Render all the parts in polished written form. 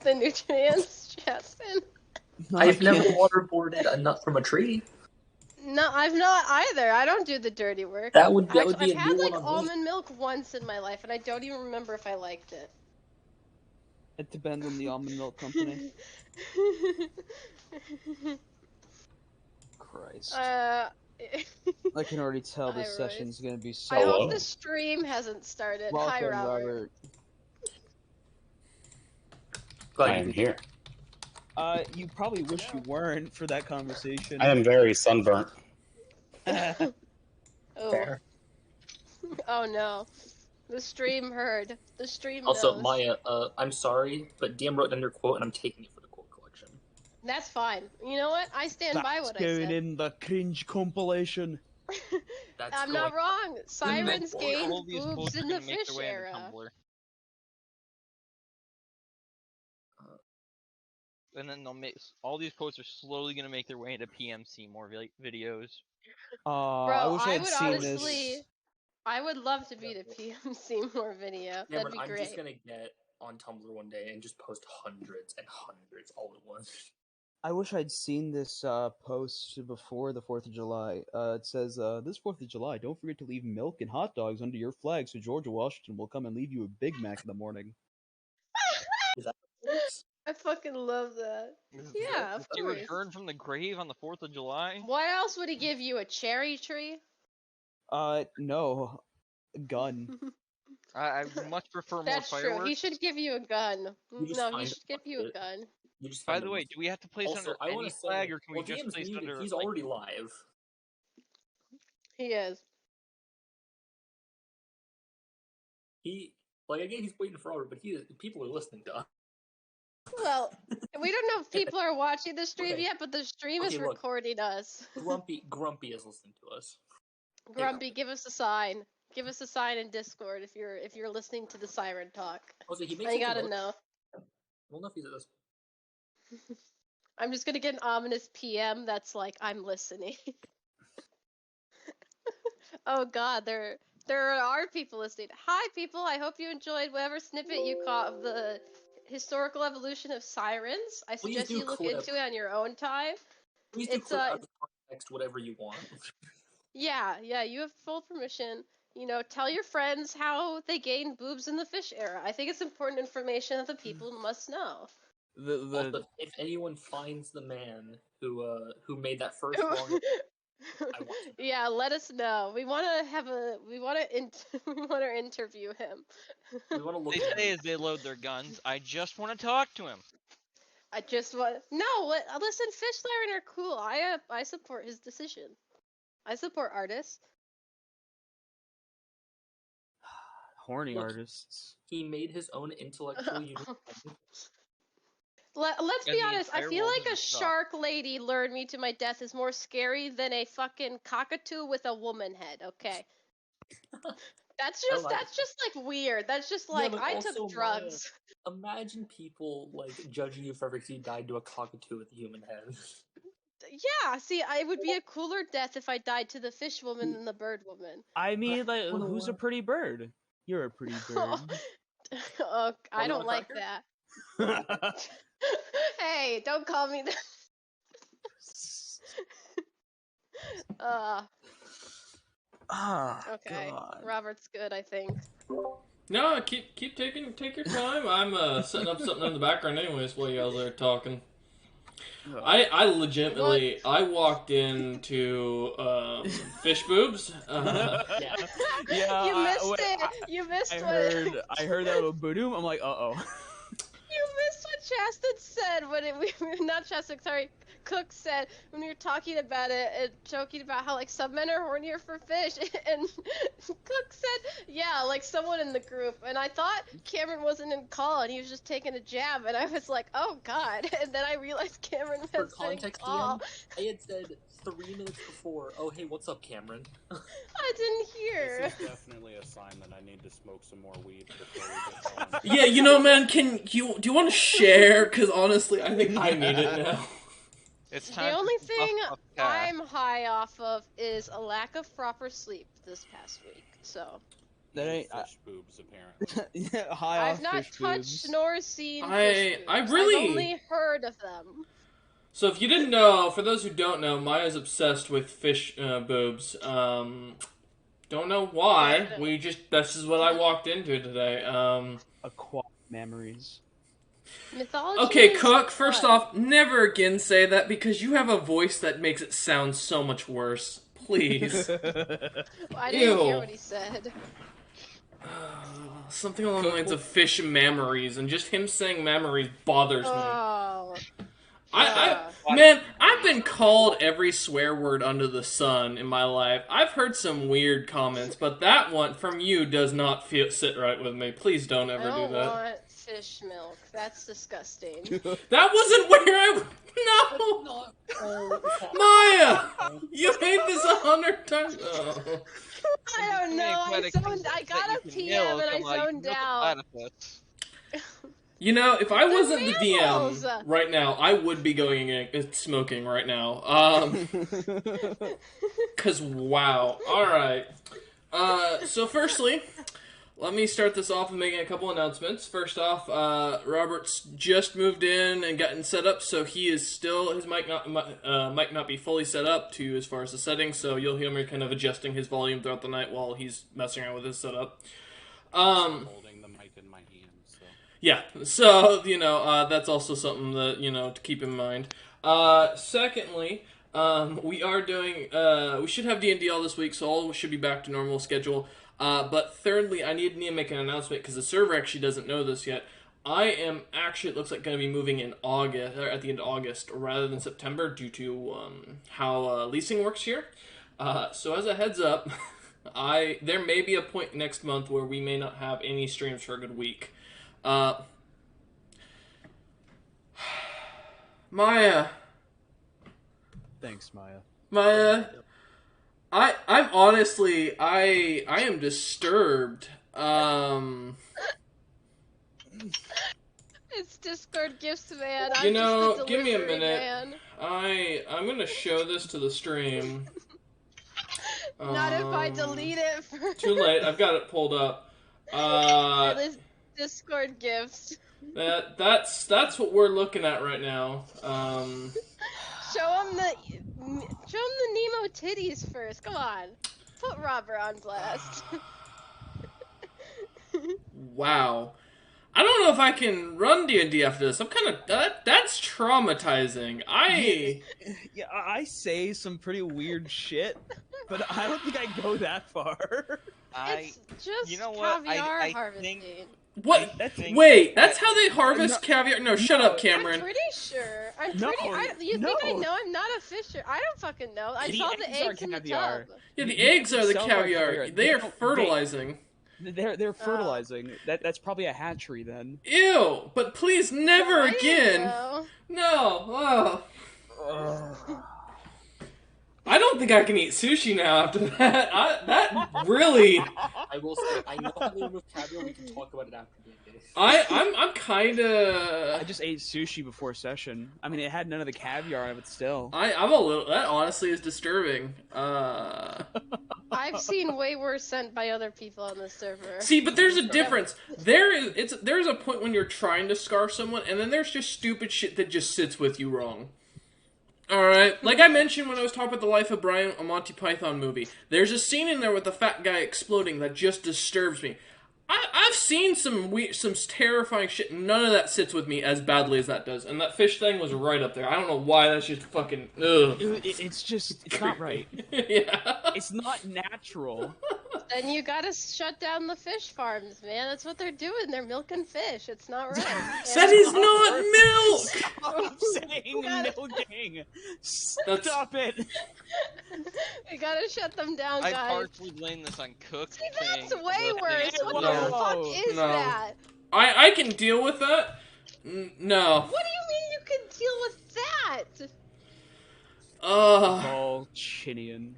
the nutrients, Justin. I've never waterboarded a nut from a tree. No, I've not either. I don't do the dirty work. That would be I've a had new like one on almond milk once in my life, and I don't even remember if I liked it. It depends on the almond milk company. Christ. I can already tell this session's gonna be so. I hope the stream hasn't started. Welcome, Hi, Robert. I am here. You probably wish you weren't for that conversation. I am very sunburnt. Oh. Fair. Oh no. The stream heard. The stream Also, knows. Maya, I'm sorry, but DM wrote down your quote, and I'm taking it for the quote collection. That's fine. You know what? I stand by what I said. That's going in the cringe compilation. I'm not wrong. Sirens gained boobs in the fish era. And then they'll make all these quotes are slowly gonna make their way into PMC more videos. Bro, I wish I had seen honestly, this. I would love to be the PMC more video. That'd be great. I'm just gonna get on Tumblr one day and just post hundreds and hundreds all at once. I wish I'd seen this post before the 4th of July. It says, this 4th of July, don't forget to leave milk and hot dogs under your flag so Georgia Washington will come and leave you a Big Mac in the morning. Is that I fucking love that. Yeah, of course. You returned from the grave on the 4th of July? What else would he give you? A cherry tree? No. A gun. I much prefer more That's fireworks. true. He should give you a gun. No, he should give you a gun. By the way, do we have to place under any flag, or can we just place under... He's already live. He is. Again, he's waiting for Robert, but people are listening to us. Well, we don't know if people are watching the stream yet, but the stream is recording us. Grumpy is listening to us. Grumpy, give us a sign. Give us a sign in Discord if you're listening to the siren talk. Also, he makes I gotta know. We'll know if he's at this. I'm just gonna get an ominous PM that's like, I'm listening. Oh god, there are people listening. Hi people, I hope you enjoyed whatever snippet you caught of the historical evolution of sirens. I suggest you look into it on your own time. Please do clip out of context whatever you want. Yeah, you have full permission. You know, tell your friends how they gained boobs in the fish era. I think it's important information that the people must know. Also, if anyone finds the man who made that first wrong, yeah, let us know. We want to interview him. They say as they load their guns, I just want to talk to him. Listen, fish siren are cool. I support his decision. I support artists. Horny artists. He made his own intellectual unit. Let's be honest, I feel like a shark lady lured me to my death is more scary than a fucking cockatoo with a woman head, okay? That's just like weird. That's just like, I took drugs. Maya, imagine people like judging you forever because you died to a cockatoo with a human head. Yeah, see, it would be a cooler death if I died to the fish woman than the bird woman. I mean, like, who's a pretty bird? You're a pretty bird. I don't like that. Hey, don't call me that. Okay, God. Robert's good, I think. No, take your time. I'm setting up something in the background anyways while you guys are talking. I legitimately I walked into fish boobs. Yeah, you missed it. I heard that little boom. I'm like, uh-oh. You missed what Chastin said when not Chastin, sorry, Cook said when we were talking about it and joking about how like some men are hornier for fish, and Cook said, yeah, like someone in the group, and I thought Cameron wasn't in call and he was just taking a jab, and I was like, oh god, and then I realized Cameron was in call. I had said 3 minutes before, oh hey, what's up, Cameron? I didn't hear. This is definitely a sign that I need to smoke some more weed before we get going. Yeah, you know, man, do you want to share? Because honestly, I think I need it now. It's time. The only thing I'm high off of is a lack of proper sleep this past week. So. That ain't fish boobs, apparently. yeah, high I've off not fish touched boobs. nor seen I fish boobs. really- I've only heard of them. So if you didn't know, for those who don't know, Maya's obsessed with fish boobs. Don't know why. This is what I walked into today. Aquatic memories. Mythology Okay, is Cook, first fun. off, never again say that because you have a voice that makes it sound so much worse. Please. I didn't hear Ew. what he said. Something along the lines of fish memories, and just him saying memories bothers me. Oh. Man, I've been called every swear word under the sun in my life. I've heard some weird comments, but that one from you does not sit right with me. Please don't ever I don't do that. want fish milk. That's disgusting. That wasn't where I... No! Maya! You made this 100 times. Oh. I don't know. I got a PM and I zoned out. You know, if I They're wasn't the mammals. DM right now, I would be going and smoking right now. Cause wow. Alright. So firstly, let me start this off with making a couple announcements. First off, Robert's just moved in and gotten set up, so he is still, his mic not be fully set up to as far as the settings, so you'll hear me kind of adjusting his volume throughout the night while he's messing around with his setup. Holding the mic in my hand, so. Yeah, so, you know, that's also something that, you know, to keep in mind. Secondly, we are doing, we should have D&D all this week, so all should be back to normal schedule. But thirdly, I need to make an announcement because the server actually doesn't know this yet. I am actually, it looks like, going to be moving in August, or at the end of August, rather than September, due to how leasing works here. So as a heads up, there may be a point next month where we may not have any streams for a good week. Maya. Thanks, Maya. Maya. I'm honestly, I am disturbed. It's Discord gifts, man. You I'm know, just the give me a delivery minute. man. I'm gonna show this to the stream. Not if I delete it first. Too late. I've got it pulled up. This Discord gifts. That's what we're looking at right now. Show him the Nemo titties first. Come on, put Robert on blast. Wow. I don't know if I can run D&D after this. I'm kind of that's traumatizing. Yeah, I say some pretty weird shit, but I don't think I go that far. It's just you know what? caviar harvesting. What? That's- Wait, that's how they harvest caviar? No, shut up, Cameron. I'm pretty sure. No, You no. think I know? I'm not a fisher. I don't fucking know. I The saw the eggs are eggs in the caviar. tub. Yeah, the eggs are the Some are caviar. caviar. They are fertilizing. They're fertilizing. That's probably a hatchery then. Ew! But please, never I didn't again. know. No. I don't think I can eat sushi now after that. That really. I will say, I know how to remove caviar. We can talk about it after D&D. I'm kind of. I just ate sushi before session. I mean, it had none of the caviar on it, but still. I'm a little. That honestly is disturbing. I've seen way worse sent by other people on the server. See, but there's a difference. There's a point when you're trying to scar someone, and then there's just stupid shit that just sits with you wrong. Alright, like I mentioned when I was talking about The Life of Brian, a Monty Python movie, there's a scene in there with the fat guy exploding that just disturbs me. I've seen some terrifying shit, none of that sits with me as badly as that does, and that fish thing was right up there. I don't know why, that's just fucking, ugh. It's not right. Yeah. It's not natural. Then you gotta shut down the fish farms, man. That's what they're doing. They're milking fish. It's not right. That is not milk! Stop saying milking. Stop it. We gotta shut them down, I guys. partially blame this on Cook. See, that's saying way the worse. thing- What No. the fuck is No. that? I can deal with that. No. What do you mean you can deal with that? All Chinian.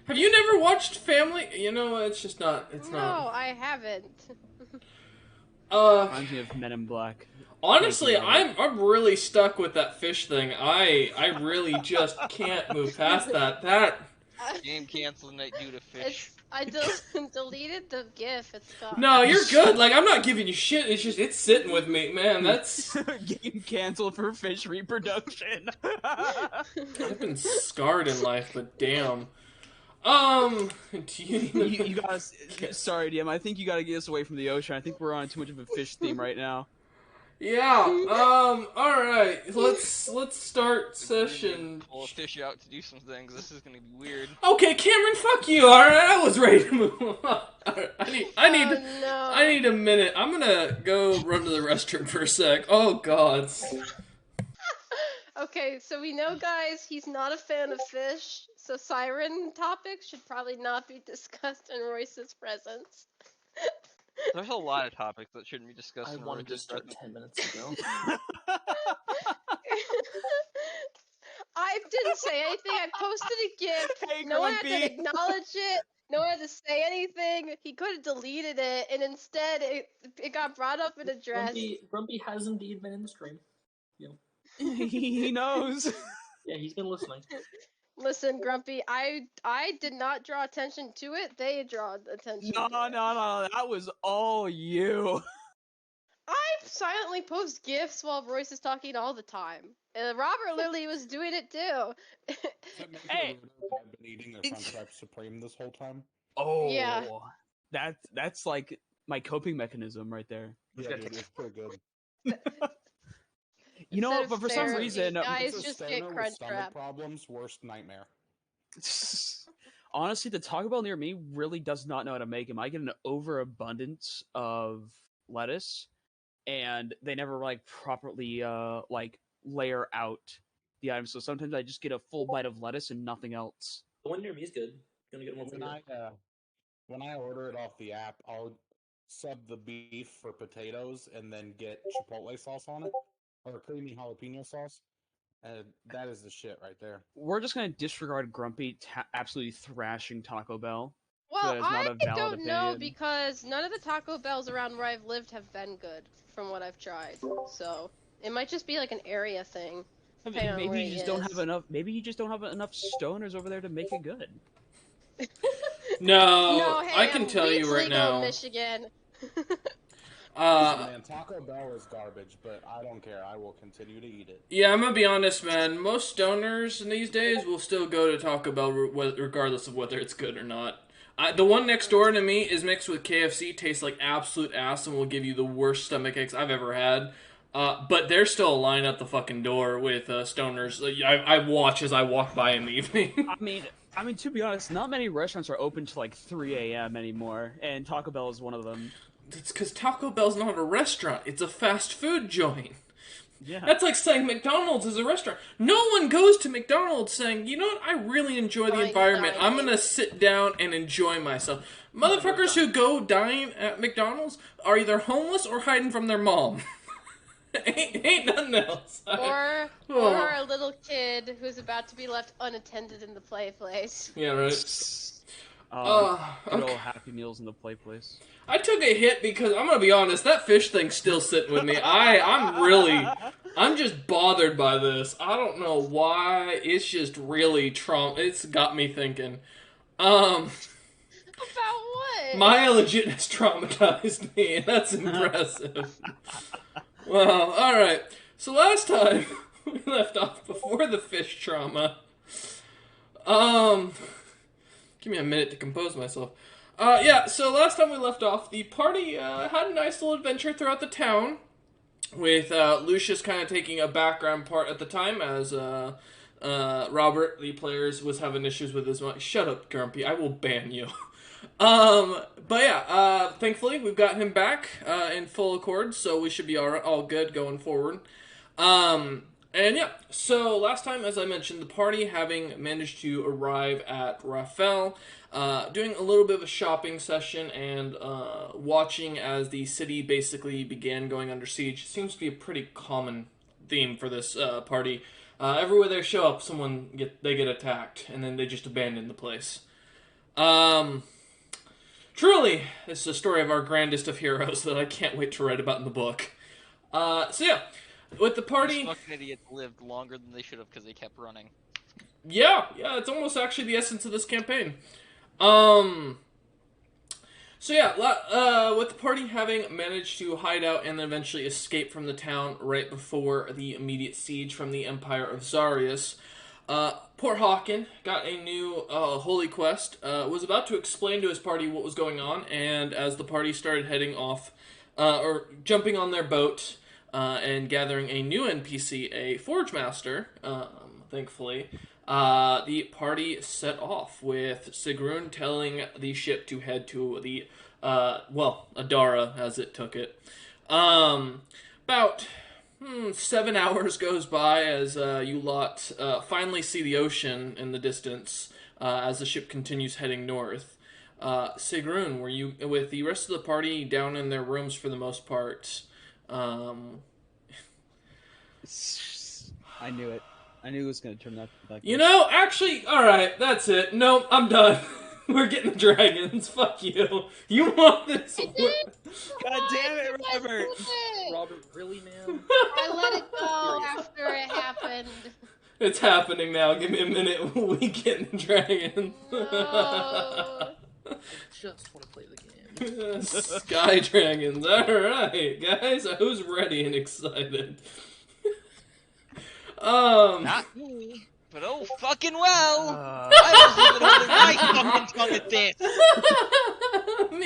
Have you never watched Family? You know, it's just not. It's No, not. I haven't. Reminds me of Men in Black. Honestly, Thank you, I'm really stuck with that fish thing. I really just can't move past that. Game canceled night due to fish. I deleted the GIF. It's gone. No, you're good. Like, I'm not giving you shit. It's just, it's sitting with me, man. That's... Game canceled for fish reproduction. I've been scarred in life, but damn. Do you gotta. Sorry, DM. I think you gotta get us away from the ocean. I think we're on too much of a fish theme right now. Yeah. Alright. Let's start session. Pull a fish out to do some things. This is gonna be weird. Okay, Cameron, fuck you. Alright, I was ready to move on. Right, I need a minute. I'm gonna go run to the restroom for a sec. Oh god. Okay, so we know, guys, he's not a fan of fish, so siren topics should probably not be discussed in Royce's presence. There's a lot of topics that shouldn't be discussed. I in wanted to Royce's start presence. 10 minutes ago. I didn't say anything. I posted a GIF. Hey, No one had to Grumpy. acknowledge it. No one had to say anything. He could have deleted it, and instead it got brought up and addressed. Grumpy has indeed been in the stream. He knows. Yeah, he's been listening. Listen, Grumpy, I did not draw attention to it. They draw attention No, to it. that was all you. I silently post GIFs while Royce is talking all the time. Robert Lilly was doing it too. Hey. I've been eating a French fry supreme this whole time. Oh, Yeah. That's like my coping mechanism right there. Yeah, dude, it's pretty good. You know Instead what? But of for some therapy, reason, guys As a just stoner get with crunch stomach wrap. problems, worst nightmare. honestly, the Taco Bell near me really does not know how to make them. I get an overabundance of lettuce, and they never like properly like layer out the items. So sometimes I just get a full bite of lettuce and nothing else. The one near me is good. Gonna get one for When I order it off the app, I'll sub the beef for potatoes and then get chipotle sauce on it, or creamy jalapeno sauce, and that is the shit right there. We're just gonna disregard Grumpy absolutely thrashing Taco Bell. Well, that is not I a valid don't know opinion. because none of the Taco Bells around where I've lived have been good from what I've tried. So it might just be like an area thing. I mean, depending on maybe where you he just don't is. have enough. Maybe you just don't have enough stoners over there to make it good. No, No, hey, I can tell weed's you right legal in now. Michigan. Man, Taco Bell is garbage, but I don't care. I will continue to eat it. Yeah, I'm gonna be honest, man. Most stoners in these days will still go to Taco Bell regardless of whether it's good or not. The one next door to me is mixed with KFC, tastes like absolute ass, and will give you the worst stomach aches I've ever had. But there's still a line at the fucking door with stoners. I watch as I walk by in the evening. I mean, to be honest, not many restaurants are open till like 3 a.m. anymore, and Taco Bell is one of them. It's because Taco Bell's not a restaurant; it's a fast food joint. Yeah. That's like saying McDonald's is a restaurant. No one goes to McDonald's saying, you know what, I really enjoy the Fine environment. I'm dining. gonna sit down and enjoy myself. Motherfuckers who go dine at McDonald's are either homeless or hiding from their mom. ain't nothing else. Or Oh. a little kid who's about to be left unattended in the play place. Yeah, right. Good Okay. old Happy Meals in the play place. I took a hit because I'm gonna be honest, that fish thing's still sitting with me. I'm just bothered by this. I don't know why. It's just really it's got me thinking. About what? Maya legit has traumatized me, and that's impressive. Well, alright. So last time we left off before the fish trauma. Give me a minute to compose myself. Yeah, so last time we left off, the party had a nice little adventure throughout the town, with Lucius kind of taking a background part at the time, as Robert, the players, was having issues with his mic. Shut up, Grumpy, I will ban you. But yeah, thankfully, we've got him back in full accord, so we should be all good going forward. And yeah, so last time, as I mentioned, the party having managed to arrive at Raphael, doing a little bit of a shopping session and watching as the city basically began going under siege. Seems to be a pretty common theme for this party. Everywhere they show up, they get attacked, and then they just abandon the place. Truly, this is a story of our grandest of heroes that I can't wait to write about in the book. So yeah, with the party... These fucking idiots lived longer than they should have because they kept running. Yeah, it's almost actually the essence of this campaign. So yeah, with the party having managed to hide out and eventually escape from the town right before the immediate siege from the Empire of Zarius, poor Hawken got a new holy quest, was about to explain to his party what was going on, and as the party started heading off, or jumping on their boat, and gathering a new NPC, a Forge Master, thankfully, the party set off with Sigrun telling the ship to head to the, Adara, as it took it. About 7 hours goes by as you lot finally see the ocean in the distance as the ship continues heading north. Sigrun, were you with the rest of the party down in their rooms for the most part? I knew it. I knew it was going to turn out like You this. know, actually, alright, that's it. Nope, I'm done. We're getting the dragons. Fuck you. You want this? God damn it, Robert! Robert, really, man? I let it go after it happened. It's happening now. Give me a minute. We get the dragons. No. I just want to play the game. Sky dragons. Alright, guys. Who's ready and excited? Not me. But oh fucking well! I was even holding my fucking tongue at this!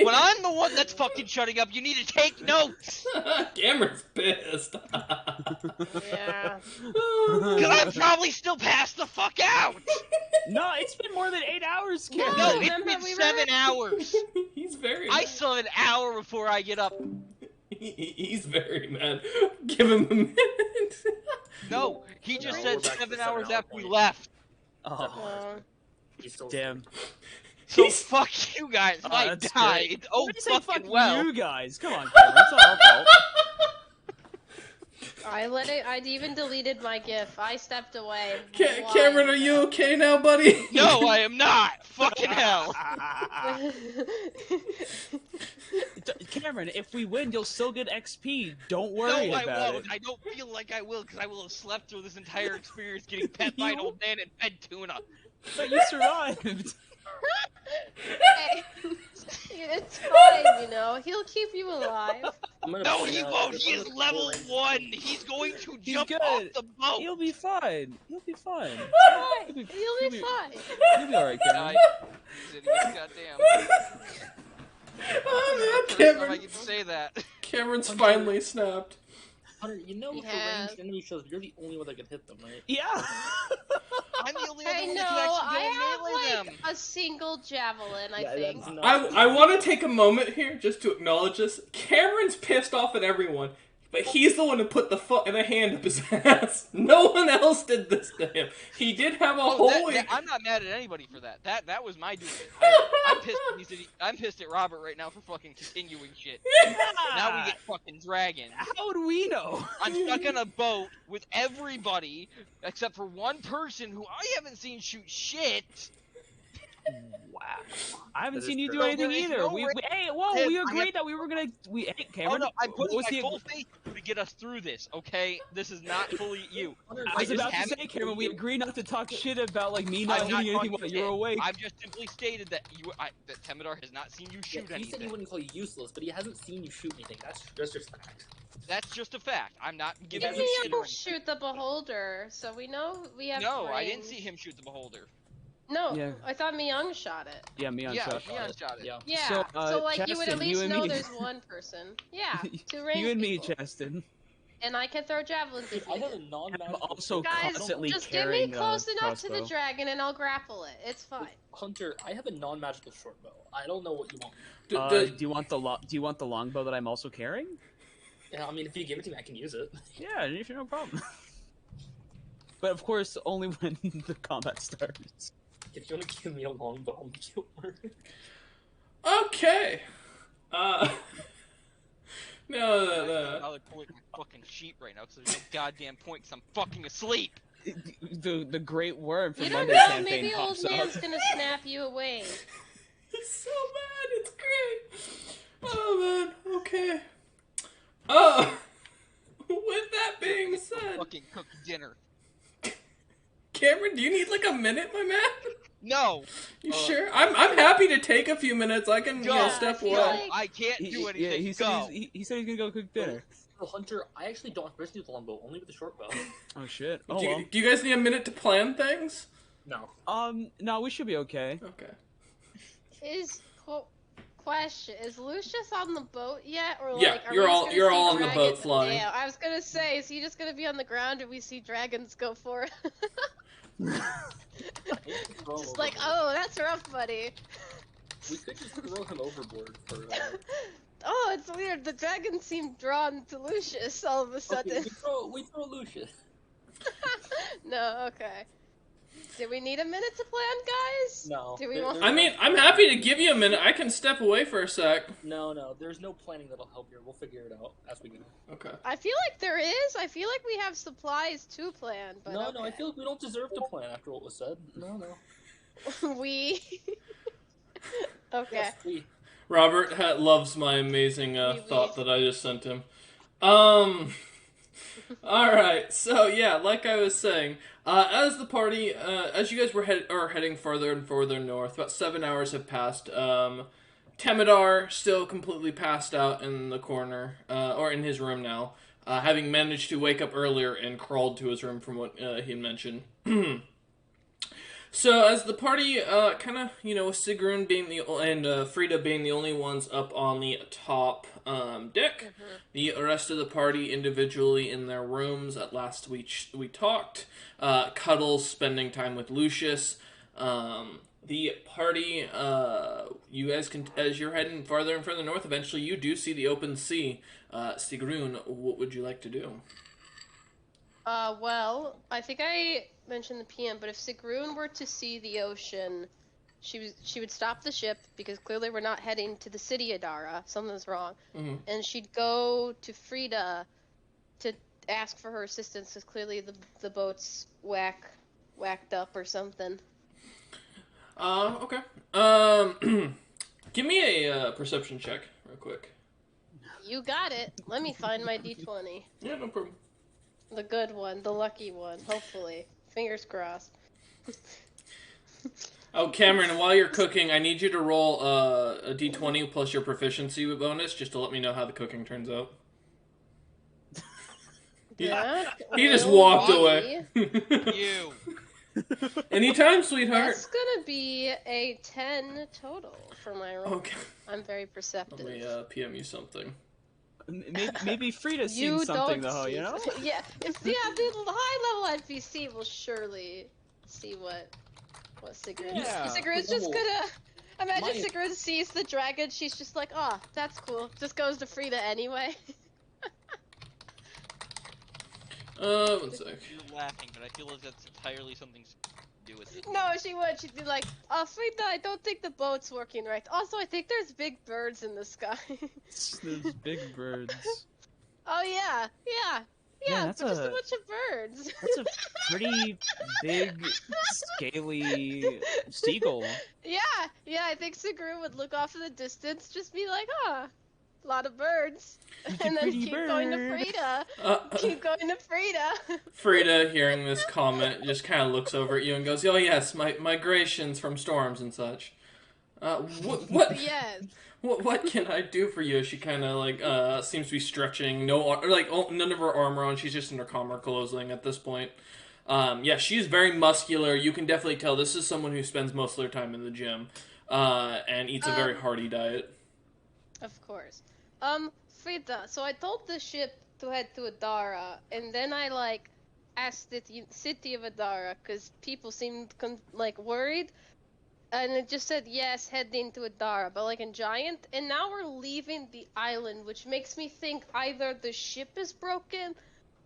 When I'm the one that's fucking shutting up, you need to take notes! Cameron's pissed. Yeah. Cause I'm probably still passed the fuck out! No, it's been more than 8 hours, Cameron. No, it's Remember been we 7 hours! He's very I mad. still have an hour before I get up. He's very mad. Give him a minute. No, he just No, said we're back to 7 the hours 7 hour after we point. left. Oh, He's still damn. So He's- fuck you guys, Oh, I that's died. great. Oh Why did you say fucking fuck well. you guys? Come on, Cameron. It's not our fault. I let it. I even deleted my GIF. I stepped away. Cameron, are you okay now, buddy? No, I am not. Fucking hell. Cameron, if we win, you'll still get XP. Don't No, worry I about won't. it. I don't feel like I will, because I will have slept through this entire experience getting pet by an You- old man and fed tuna. But you survived. Hey, it's fine, you know. He'll keep you alive. I'm gonna No, point he out won't. that He is one of the level core ranks- 1. He's going to He's jump good. off the boat. He'll be fine. He'll be fine. Fine. You'll be- You'll be fine. You'll be alright, Cameron. Goddamn. Oh, First man, time I Cameron. get to say that. Cameron's finally snapped. Hunter, you know He for has. ranged enemy shows, you're the only one that can hit them, right? Yeah. I'm the only I one know. that can actually I go and have melee them. like a single javelin. I think. that's not- I want to take a moment here just to acknowledge this. Cameron's pissed off at everyone, but he's the one who put the foot and a hand up his ass. No one else did this to him. He did have a holy. I'm not mad at anybody for that. That was my duty. I'm pissed at Robert right now for fucking continuing shit. Now we get fucking dragons. How do we know? I'm stuck on a boat with everybody except for one person who I haven't seen shoot shit. Wow. I haven't That seen is you do true. anything There is either. no we, way- hey, whoa, Tim, we I agreed have- that we were gonna. Hey, Oh Cameron. no, I'm what putting was my the- full faith to get us through this, okay? This is not fully you. Hunter, I was just about to haven't say, Cameron, we told you. agreed not to talk shit about like me not I'm not hitting anything talking while you were shit. awake. I've just simply stated that that Temidar has not seen you Yeah, shoot he said anything. he wouldn't call you useless, but he hasn't seen you shoot anything. That's just fact. That's just a fact. I'm not giving hasn't you Maybe shit he'll or anything. shoot the beholder, so we know we have. No, I didn't range. see him shoot the beholder. No, Yeah. I thought Myung shot it. Yeah, me on Yeah, shot. Leon shot it. Yeah. Yeah, So, so like you would at Cheston, you least and know me- there's one person. Yeah, two range You and me, people. Cheston. And I can throw javelins if I have a needed. non-magical. I'm also Guys, constantly just get me carrying close a enough to the crossbow. dragon and I'll grapple it. It's fine. Hunter, I have a non-magical short bow. I don't know what you want. Do you want the longbow that I'm also carrying? Yeah, I mean, if you give it to me, I can use it. Yeah, no problem. But of course, only when the combat starts. If you want to give me a longbow, I'll make it work. Okay. No. I'm not pulling my fucking sheep right now because there's no goddamn point because I'm fucking asleep. The great worm from You don't Monday know, campaign maybe old pops man's up. gonna snap you away. He's so mad. It's great. Oh man. Okay. Oh. With that being said, Fucking cook dinner. Cameron, do you need like a minute, my man? No. You sure? I'm happy to take a few minutes. I can Go. step I feel away. like- I can't do anything. Yeah, he said Go. he said he's gonna go cook dinner. Oh, Hunter, I actually don't have permission to use the longbow, only with the short bow. Oh shit. Do Oh well. you guys need a minute to plan things? No. No, we should be okay. Okay. Question: is Lucius on the boat yet, or Yeah, like are you're we just all- gonna you're see all on the dragons? boat flying. Yeah, I was gonna say, is he just gonna be on the ground and we see dragons go for it? Just like, oh, that's rough, buddy. We could just throw him overboard for. Oh, it's weird. The dragons seem drawn to Lucius all of a sudden. Okay, we throw Lucius. No, okay. Do we need a minute to plan, guys? No. Do we want? I mean, I'm happy to give you a minute. I can step away for a sec. No, there's no planning that'll help here. We'll figure it out as we go. Okay. I feel like there is. I feel like we have supplies to plan, but No, okay. I feel like we don't deserve to plan after what was said. No. we. Okay. Yes, we. Robert loves my amazing thought that I just sent him. Alright, so yeah, like I was saying, as the party, as you guys were heading further and further north, about 7 hours have passed. Temidar still completely passed out in the corner, or in his room now, having managed to wake up earlier and crawled to his room from what he had mentioned. So as the party, kind of, with Sigrun being and Frida being the only ones up on the top deck, the rest of the party individually in their rooms. At last we talked. Cuddles, spending time with Lucius. The party, you guys can, as you're heading farther and further north, eventually you do see the open sea. Sigrun, what would you like to do? Well, I think I mentioned the PM, but if Sigrun were to see the ocean, she would stop the ship, because clearly we're not heading to the city Adara. Something's wrong. Mm-hmm. And she'd go to Frida to ask for her assistance, because clearly the boat's whacked up or something. Okay. Give me a perception check, real quick. You got it. Let me find my D20. Yeah, no problem. The good one, the lucky one, hopefully. Fingers crossed. Oh, Cameron, while you're cooking, I need you to roll a d20 plus your proficiency bonus, just to let me know how the cooking turns out. Yeah. He just walked Lucky. away. You. Anytime, sweetheart. That's gonna be a 10 total for my roll. Okay. I'm very Let perceptive. me PM you something. Maybe Frida's You seen something don't though, see- you know? Yeah, the high level NPC will surely see what Sigrun. Yeah. Sigrun's just gonna imagine My- Sigrun sees the dragon. She's just like, oh, that's cool. Just goes to Frida anyway. 1 sec. You're laughing, but I feel like that's entirely something to do with it. No, she would. She'd be like, oh, Frida, I don't think the boat's working right. Also, I think there's big birds in the sky. Those big birds. Oh yeah, Yeah, that's just a a- bunch of birds. That's a pretty big, scaly seagull. Yeah, I think Sigrun would look off in the distance, just be like, a lot of birds. And then pretty keep going to bird. Frida. Keep going to Frida. Frida, hearing this comment, just kind of looks over at you and goes, "Oh yes, migrations from storms and such." What? Yes. What can I do for you? She kind of seems to be stretching. None of her armor on. She's just in her calmer clothing at this point. Yeah, she's very muscular. You can definitely tell this is someone who spends most of their time in the gym, and eats a very hearty diet. Of course. Frida, so I told the ship to head to Adara, and then I, asked the city of Adara, because people seemed, worried, and it just said, yes, heading to Adara, but, in giant, and now we're leaving the island, which makes me think either the ship is broken,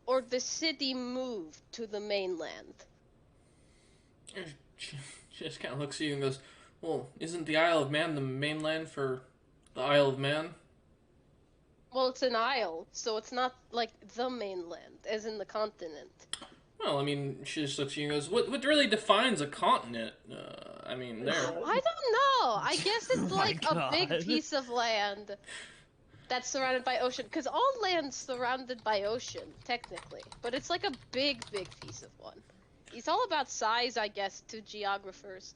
or the city moved to the mainland. She just kind of looks at you and goes, "Well, isn't the Isle of Man the mainland for the Isle of Man?" Well, it's an isle, so it's not, the mainland, as in the continent. Well, I mean, she just looks at you and goes, "What really defines a continent?" There. I don't know. I guess it's my a big God. piece of land that's surrounded by ocean. Because all land's surrounded by ocean, technically. But it's a big, big piece of one. It's all about size, I guess, to geographers.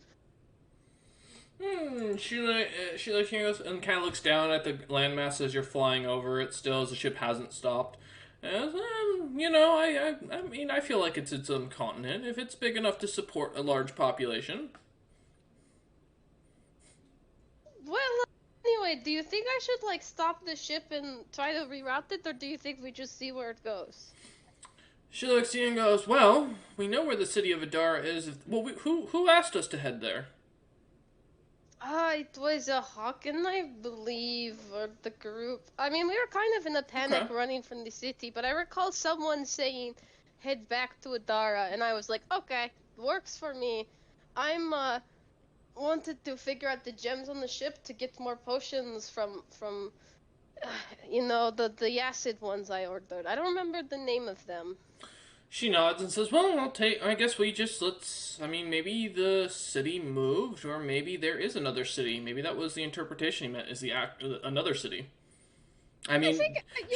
She goes and kind of looks down at the landmass as you're flying over it. Still, as the ship hasn't stopped. As, I mean, I feel like it's its own continent. If it's big enough to support a large population. Well, anyway, do you think I should like stop the ship and try to reroute it, or do you think we just see where it goes? She looks at you and goes, "Well, we know where the city of Adara is. Who asked us to head there?" It was a Hawken, I believe, or the group. I mean, we were kind of in a panic Okay. running from the city, but I recall someone saying, head back to Adara, and I was like, okay, works for me. I'm, wanted to figure out the gems on the ship to get more potions from the acid ones I ordered. I don't remember the name of them. She nods and says, "Well, I guess I mean, maybe the city moved, or maybe there is another city. Maybe that was the interpretation he meant, is another city." I mean,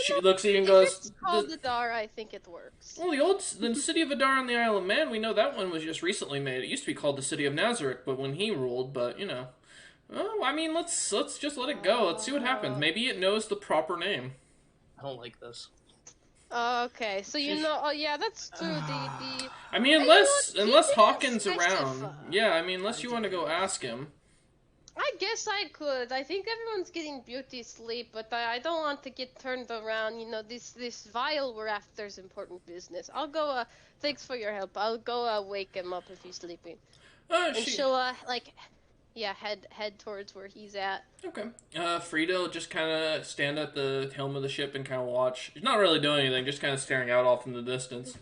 she looks at you and If goes, it's called Adara, I think it works. "Well, the city of Adar on the Isle of Man, we know that one was just recently made. It used to be called the city of Nazareth, but when he ruled, but, you know. Well, I mean, let's just let it go. Let's see what happens. Maybe it knows the proper name." I don't like this. Okay, so oh yeah, that's true. I mean, unless Hawkins around. Yeah, I mean, unless you want to go ask him. I guess I could. I think everyone's getting beauty sleep, but I don't want to get turned around. You know, this vial we're after is important business. I'll go. Thanks for your help. I'll go wake him up if he's sleeping. And she'll head towards where he's at. Okay. Frida will just kind of stand at the helm of the ship and kind of watch. She's not really doing anything, just kind of staring out off in the distance.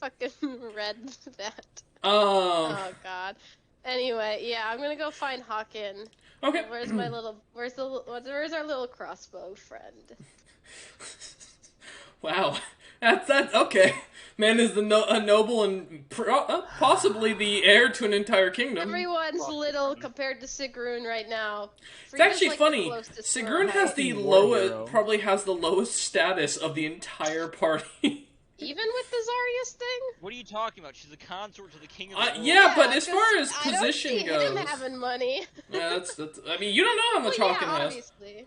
Fucking read that. Oh God. Anyway, yeah, I'm gonna go find Hawken. Okay. Where's our little crossbow friend? Wow. That's okay. Man is a noble and possibly the heir to an entire kingdom. Everyone's little compared to Sigrun right now. It's actually funny. Sigrun has the lowest, probably has the lowest status of the entire party. Even with the Zarius thing? What are you talking about? She's a consort to the king of the world. Yeah, but as far as position goes, I don't see him having money. Yeah, that's. I mean, you don't know how much Hawken has. Obviously.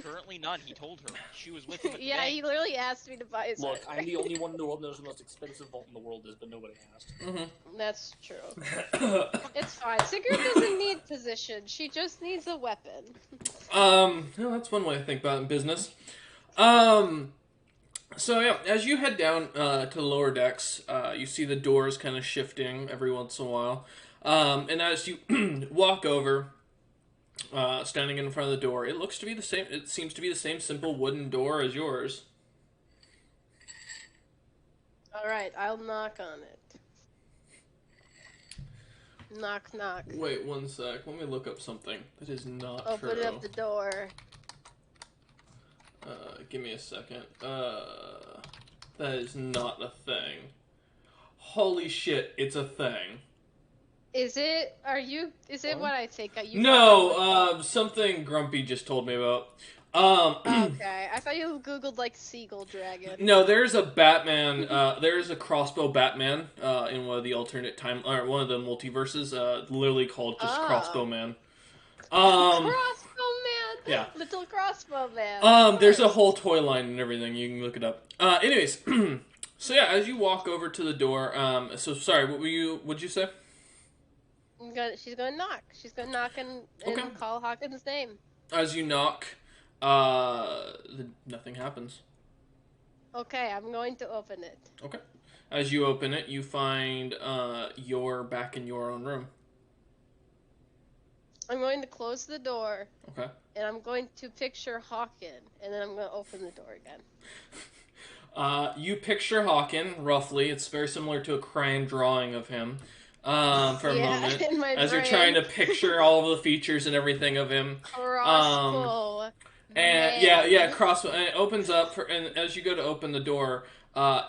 Currently none. He told her. She was with him. Yeah, he literally asked me to buy his. Look, I'm the only one in the world that knows the most expensive vault in the world is, but nobody asked. That's true. It's fine. Sigrun doesn't need position. She just needs a weapon. Well, that's one way to think about it in business. So yeah, as you head down to the lower decks, you see the doors kind of shifting every once in a while, and as you walk over, standing in front of the door, it looks to be the same. It seems to be the same simple wooden door as yours. All right, I'll knock on it. Knock, knock. Wait one sec. Let me look up something. That is not true. Open up the door. Give me a second. That is not a thing. Holy shit, it's a thing. Is it? Is it what I think? No, something Grumpy just told me about. Okay, I thought you googled like Seagull Dragon. No, there's a Batman. There's a crossbow Batman in one of the alternate time or one of the multiverses. Literally called just Crossbow Man. Crossbow Man. Yeah. Little Crossbow Man. There's a whole toy line and everything. You can look it up. Anyways, so yeah, as you walk over to the door. So sorry, what'd you say? She's gonna knock. She's gonna knock and call Hawkins' name. As you knock, nothing happens. Okay, I'm going to open it. Okay. As you open it, you find you're back in your own room. I'm going to close the door. Okay. And I'm going to picture Hawken, and then I'm going to open the door again. You picture Hawken, roughly. It's very similar to a crayon drawing of him. For a moment, in my as brain. you're trying to picture all of the features and everything of him. Crossbow. And crossbow. And it opens up, and as you go to open the door,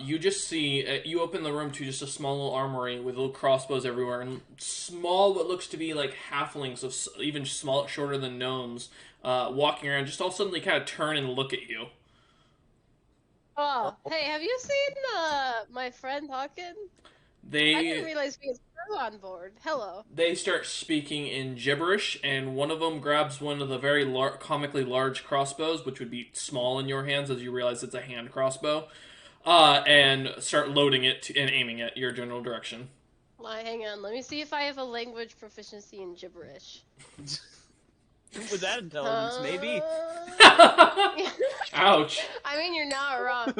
you just see, you open the room to just a small little armory with little crossbows everywhere, and small, what looks to be like halflings, of even shorter than gnomes, walking around, just all suddenly kind of turn and look at you. Oh, hey, have you seen my friend Hawken? I didn't realize we had crew on board. Hello. They start speaking in gibberish, and one of them grabs one of the very comically large crossbows, which would be small in your hands as you realize it's a hand crossbow, and start loading it and aiming at your general direction. Hang on. Let me see if I have a language proficiency in gibberish. With that intelligence, maybe. Ouch. I mean, you're not wrong.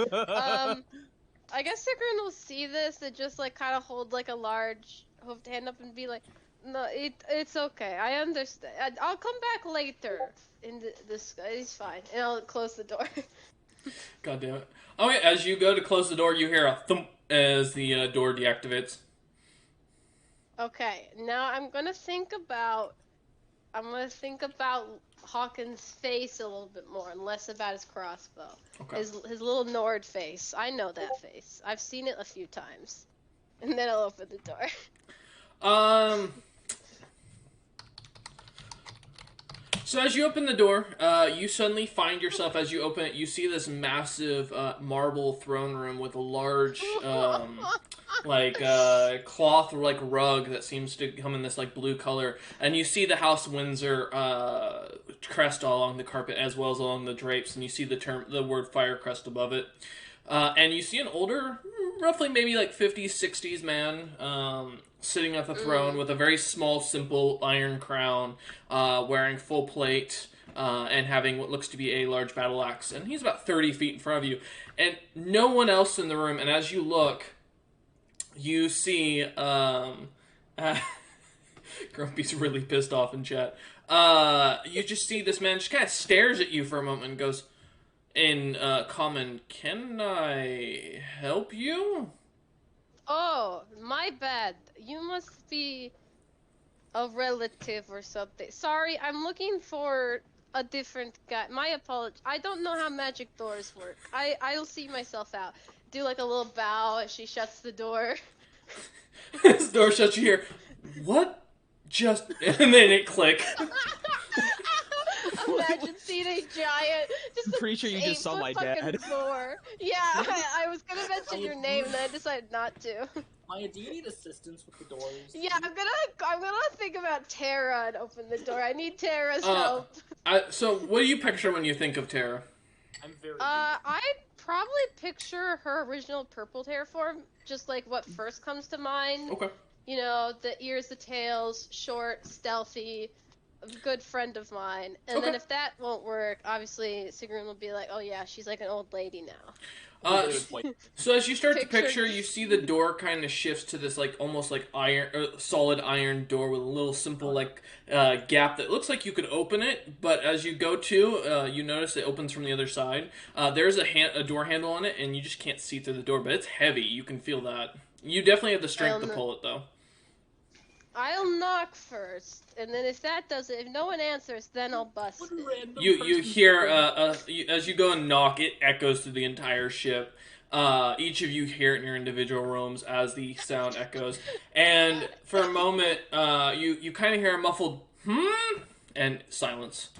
I guess Sigrun will see this and just like kind of hold like a large hoofed hand up and be like, "No, it's okay. I understand. I'll come back later. This it's fine." And I'll close the door. God damn it. Okay, as you go to close the door, you hear a thump as the door deactivates. Okay, now I'm gonna think about Hawkins' face a little bit more and less about his crossbow. Okay. His little Nord face. I know that face. I've seen it a few times. And then I'll open the door. So as you open the door, you suddenly find yourself, as you open it, you see this massive marble throne room with a large, cloth rug that seems to come in this blue color, and you see the House Windsor crest all along the carpet as well as along the drapes, and you see the word Firecrest above it, and you see an older, roughly maybe 50s, 60s man, sitting at the throne with a very small, simple iron crown, wearing full plate, and having what looks to be a large battle axe. And he's about 30 feet in front of you. And no one else in the room. And as you look, you see... Grumpy's really pissed off in chat. You just see this man just kind of stares at you for a moment and goes, in common, "Can I help you?" Oh, my bad. You must be a relative or something. Sorry, I'm looking for a different guy. My apologies. I don't know how magic doors work. I'll see myself out. Do a little bow as she shuts the door. This door shuts, you hear, "What? Just..." And then it click. Imagine seeing a giant. I'm pretty sure you just saw my dad. Door. Yeah, I was gonna mention your name, and then I decided not to. Maya, do you need assistance with the doors? Yeah, I'm gonna think about Tara and open the door. I need Tara's help. So, what do you picture when you think of Tara? I'm very. I'd probably picture her original purple hair form, just what first comes to mind. Okay. You know, the ears, the tails, short, stealthy. A good friend of mine. And then if that won't work, obviously Sigrun will be like, "Oh yeah, she's an old lady now." So as you start to picture, you see the door kind of shifts to this almost iron, solid iron door with a little simple gap that looks like you could open it, but as you go to, you notice it opens from the other side. There's a door handle on it, and you just can't see through the door, but it's heavy. You can feel that. You definitely have the strength to pull it, though. I'll knock first, and then if that does it, if no one answers, then I'll bust it. You hear, as you go and knock, it echoes through the entire ship. Each of you hear it in your individual rooms as the sound echoes. And for a moment, you kind of hear a muffled, and silence.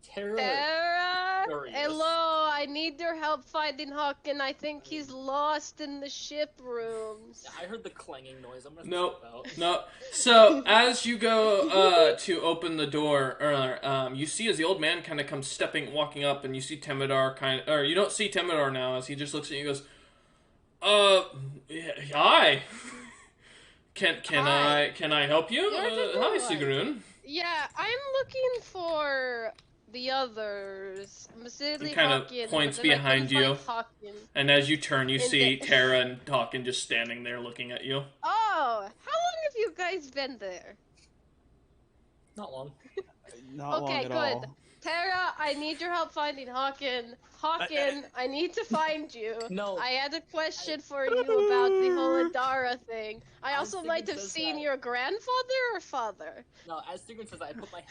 Tara? Hello, I need your help finding Hawken. I think he's lost in the ship rooms. Yeah, I heard the clanging noise. I'm gonna No. So, as you go to open the door, you see as the old man kind of comes walking up, and you see Temidar or you don't see Temidar now, as he just looks at you and goes, hi. Can I help you? Hi, Sigrun. Yeah, I'm looking for the others. He kind of points behind you, and as you turn, you see Tara and Hawken just standing there looking at you. Oh, how long have you guys been there? Not long. Not long at all. Tara, I need your help finding Hawken. Hawken, I need to find you. No. I had a question for you about the whole Adara thing. I also might have seen your grandfather or father. No, as Sigurd says that, I put my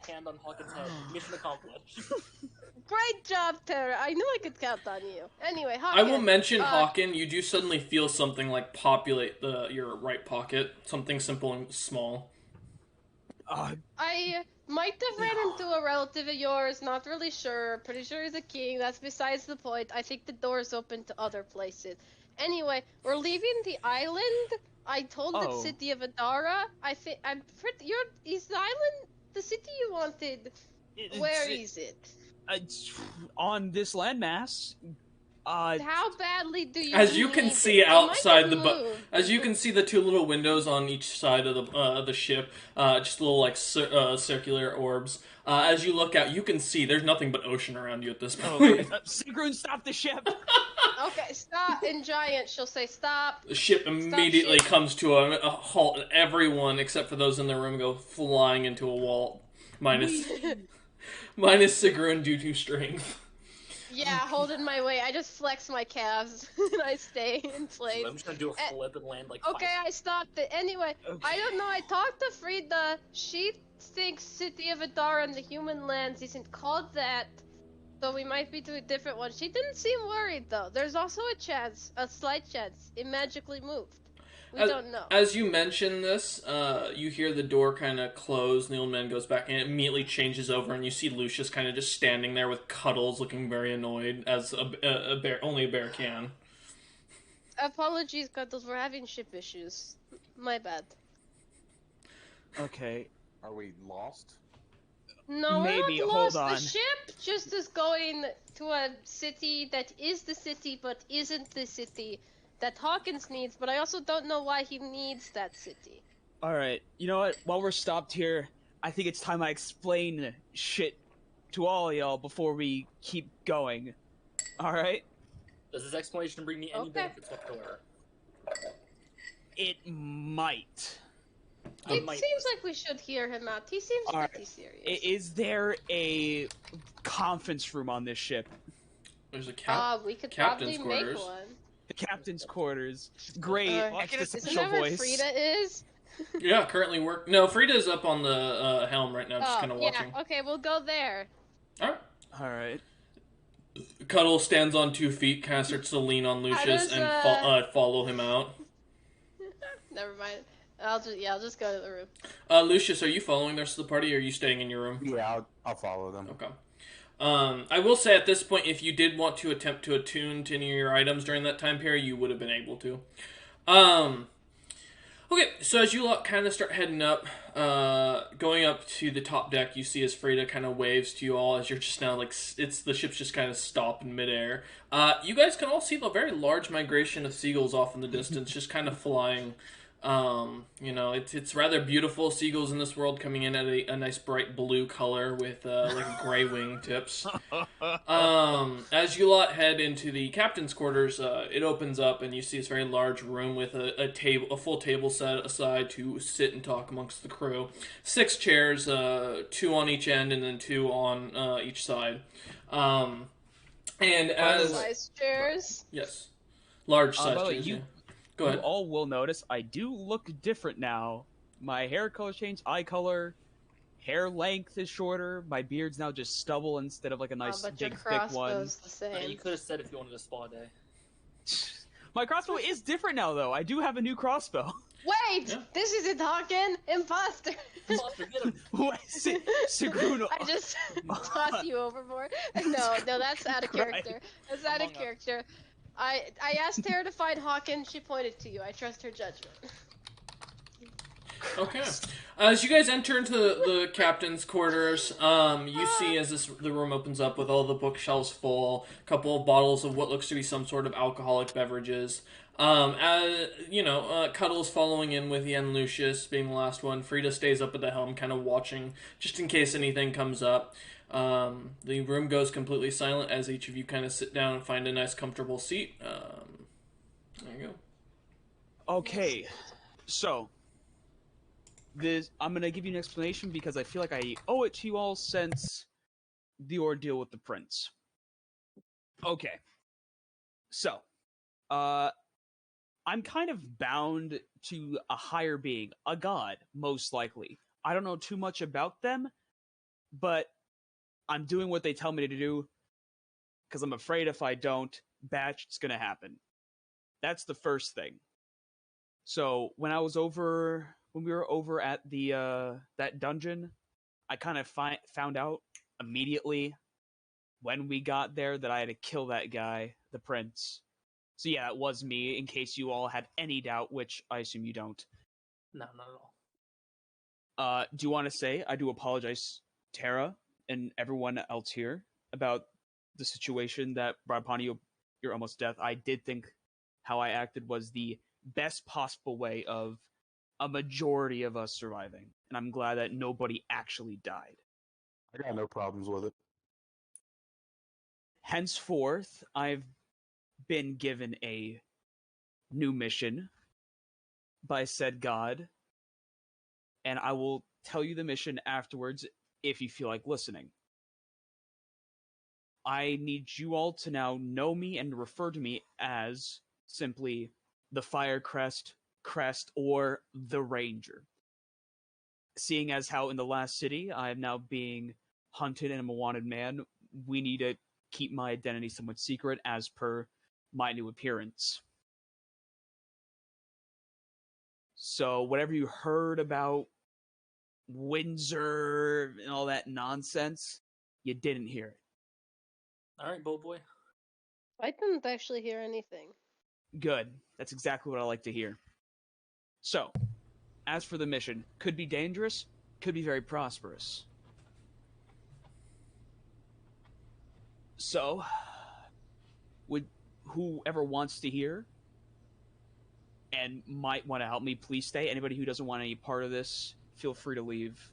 hand on Hawken's head. Mission accomplished. Great job, Tara. I knew I could count on you. Anyway, Hawken. I will mention, Hawken, you do suddenly feel something populate your right pocket. Something simple and small. I might have ran into a relative of yours, not really sure. Pretty sure he's a king. That's besides the point. I think the door's open to other places. Anyway, we're leaving the island. I told the city of Adara. I'm pretty. Is the island the city you wanted? Where is it? It's on this landmass. How badly do you? As you can need see it? outside the moved. as you can see the two little windows on each side of the ship, just little like circular orbs. As you look out, you can see there's nothing but ocean around you at this point. Sigrun, stop the ship! Okay, stop. In giant, she'll say stop. The ship immediately ship. comes to a halt, and everyone except for those in the room go flying into a wall, minus Sigrun due to strength. Yeah, holding my weight. I just flex my calves and I stay in place. I'm just gonna do a flip and land like. Okay, I stopped it. Anyway, I don't know. I talked to Frida. She thinks City of Adara and the human lands isn't called that, so we might be to a different one. She didn't seem worried though. There's also a slight chance, it magically moved. We don't know. As you mention this, you hear the door kind of close, and the old man goes back, and it immediately changes over, and you see Lucius kind of just standing there with Cuddles, looking very annoyed, as a bear, only a bear can. Apologies, Cuddles. We're having ship issues. My bad. Okay. Are we lost? No, Maybe. we're not Hold lost. on. The ship just is going to a city that is the city, but isn't the city that Hawkins needs, but I also don't know why he needs that city. Alright, you know what? While we're stopped here, I think it's time I explain shit to all of y'all before we keep going. Alright? Does this explanation bring me any benefits whatsoever? It might. It seems like we should hear him out. He seems pretty serious. Is there a conference room on this ship? There's a we could captain's probably quarters. make one. The captain's quarters. Great. Extra Isn't special that where voice. Frida is? Yeah, currently work. No, Frida's up on the helm right now, just kind of watching. Yeah, okay, we'll go there. Alright. Cuddle stands on 2 feet, kind of starts to lean on Lucius and follow him out. Never mind. I'll just go to the room. Lucius, are you following the rest of the party, or are you staying in your room? Yeah, I'll follow them. Okay. I will say at this point, if you did want to attempt to attune to any of your items during that time period, you would have been able to. Okay, so as you lot kind of start heading up, going up to the top deck, you see as Frida kind of waves to you all as you're just now, like, the ship's just kind of stopped in midair. You guys can all see the very large migration of seagulls off in the distance, just kind of flying. It's rather beautiful. Seagulls in this world coming in at a nice bright blue color with like gray wingtips. As you lot head into the captain's quarters, it opens up and you see this very large room with a full table set aside to sit and talk amongst the crew. 6 chairs, 2 on each end and then 2 on each side. And as size chairs. Yes, large size chairs. Go ahead. You all will notice I do look different now. My hair color changed, eye color, hair length is shorter. My beard's now just stubble instead of like a nice big thick one. The same. You could have said if you wanted a spa day. My crossbow is different now, though. I do have a new crossbow. Wait, this isn't Hawken. Imposter. Imposter, get him. Sigrun. I just toss you overboard. No, that's out of character. That's out of character. I asked her to find Hawken. She pointed to you. I trust her judgment. Okay. As you guys enter into the captain's quarters, you see as the room opens up with all the bookshelves full, a couple of bottles of what looks to be some sort of alcoholic beverages. Cuddles following in with Yen Lucius being the last one. Frida stays up at the helm, kind of watching, just in case anything comes up. The room goes completely silent as each of you kind of sit down and find a nice comfortable seat. There you go. Okay, so I'm gonna give you an explanation because I feel like I owe it to you all since the ordeal with the prince. Okay, so I'm kind of bound to a higher being, a god, most likely. I don't know too much about them, but I'm doing what they tell me to do because I'm afraid if I don't, bad shit's gonna happen. That's the first thing. So when I was over when we were over at the that dungeon, I kind of found out immediately when we got there that I had to kill that guy, the prince. So yeah, it was me, in case you all had any doubt, which I assume you don't. No, not at all. Do you want to say, I do apologize, Tara, and everyone else here, about the situation that brought upon you, your almost death. I did think how I acted was the best possible way of a majority of us surviving. And I'm glad that nobody actually died. I got no problems with it. Henceforth, I've been given a new mission by said God, and I will tell you the mission afterwards if you feel like listening. I need you all to now know me and refer to me as simply the Fire Crest, or the Ranger. Seeing as how in the last city I am now being hunted and I'm a wanted man, we need to keep my identity somewhat secret as per my new appearance. So whatever you heard about Windsor and all that nonsense, you didn't hear it. All right, Bull Boy. I didn't actually hear anything. Good. That's exactly what I like to hear. So, as for the mission, could be dangerous, could be very prosperous. So, would whoever wants to hear and might want to help me, please stay. Anybody who doesn't want any part of this, feel free to leave.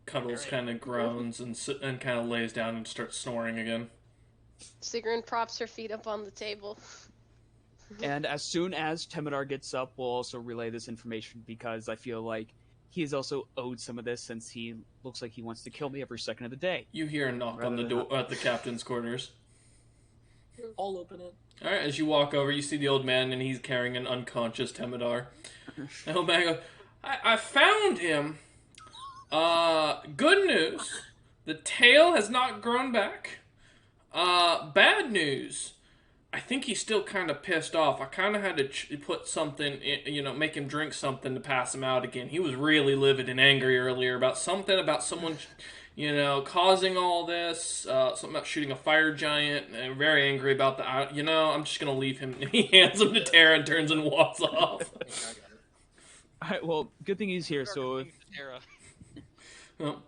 Cuddles kind of groans and kind of lays down and starts snoring again. Sigrun props her feet up on the table. And as soon as Temidar gets up, we'll also relay this information because I feel like he is also owed some of this since he looks like he wants to kill me every second of the day. You hear a knock on the door at the captain's quarters. I'll open it. All right, as you walk over, you see the old man, and he's carrying an unconscious Temidar. The old man goes, I found him. Good news. The tail has not grown back. Bad news. I think he's still kind of pissed off. I kind of had to put something, make him drink something to pass him out again. He was really livid and angry earlier about someone, causing all this. Something about shooting a fire giant. And very angry about that. I'm just going to leave him. He hands him to Tara and turns and walks off. All right, well, good thing he's here, so Tara.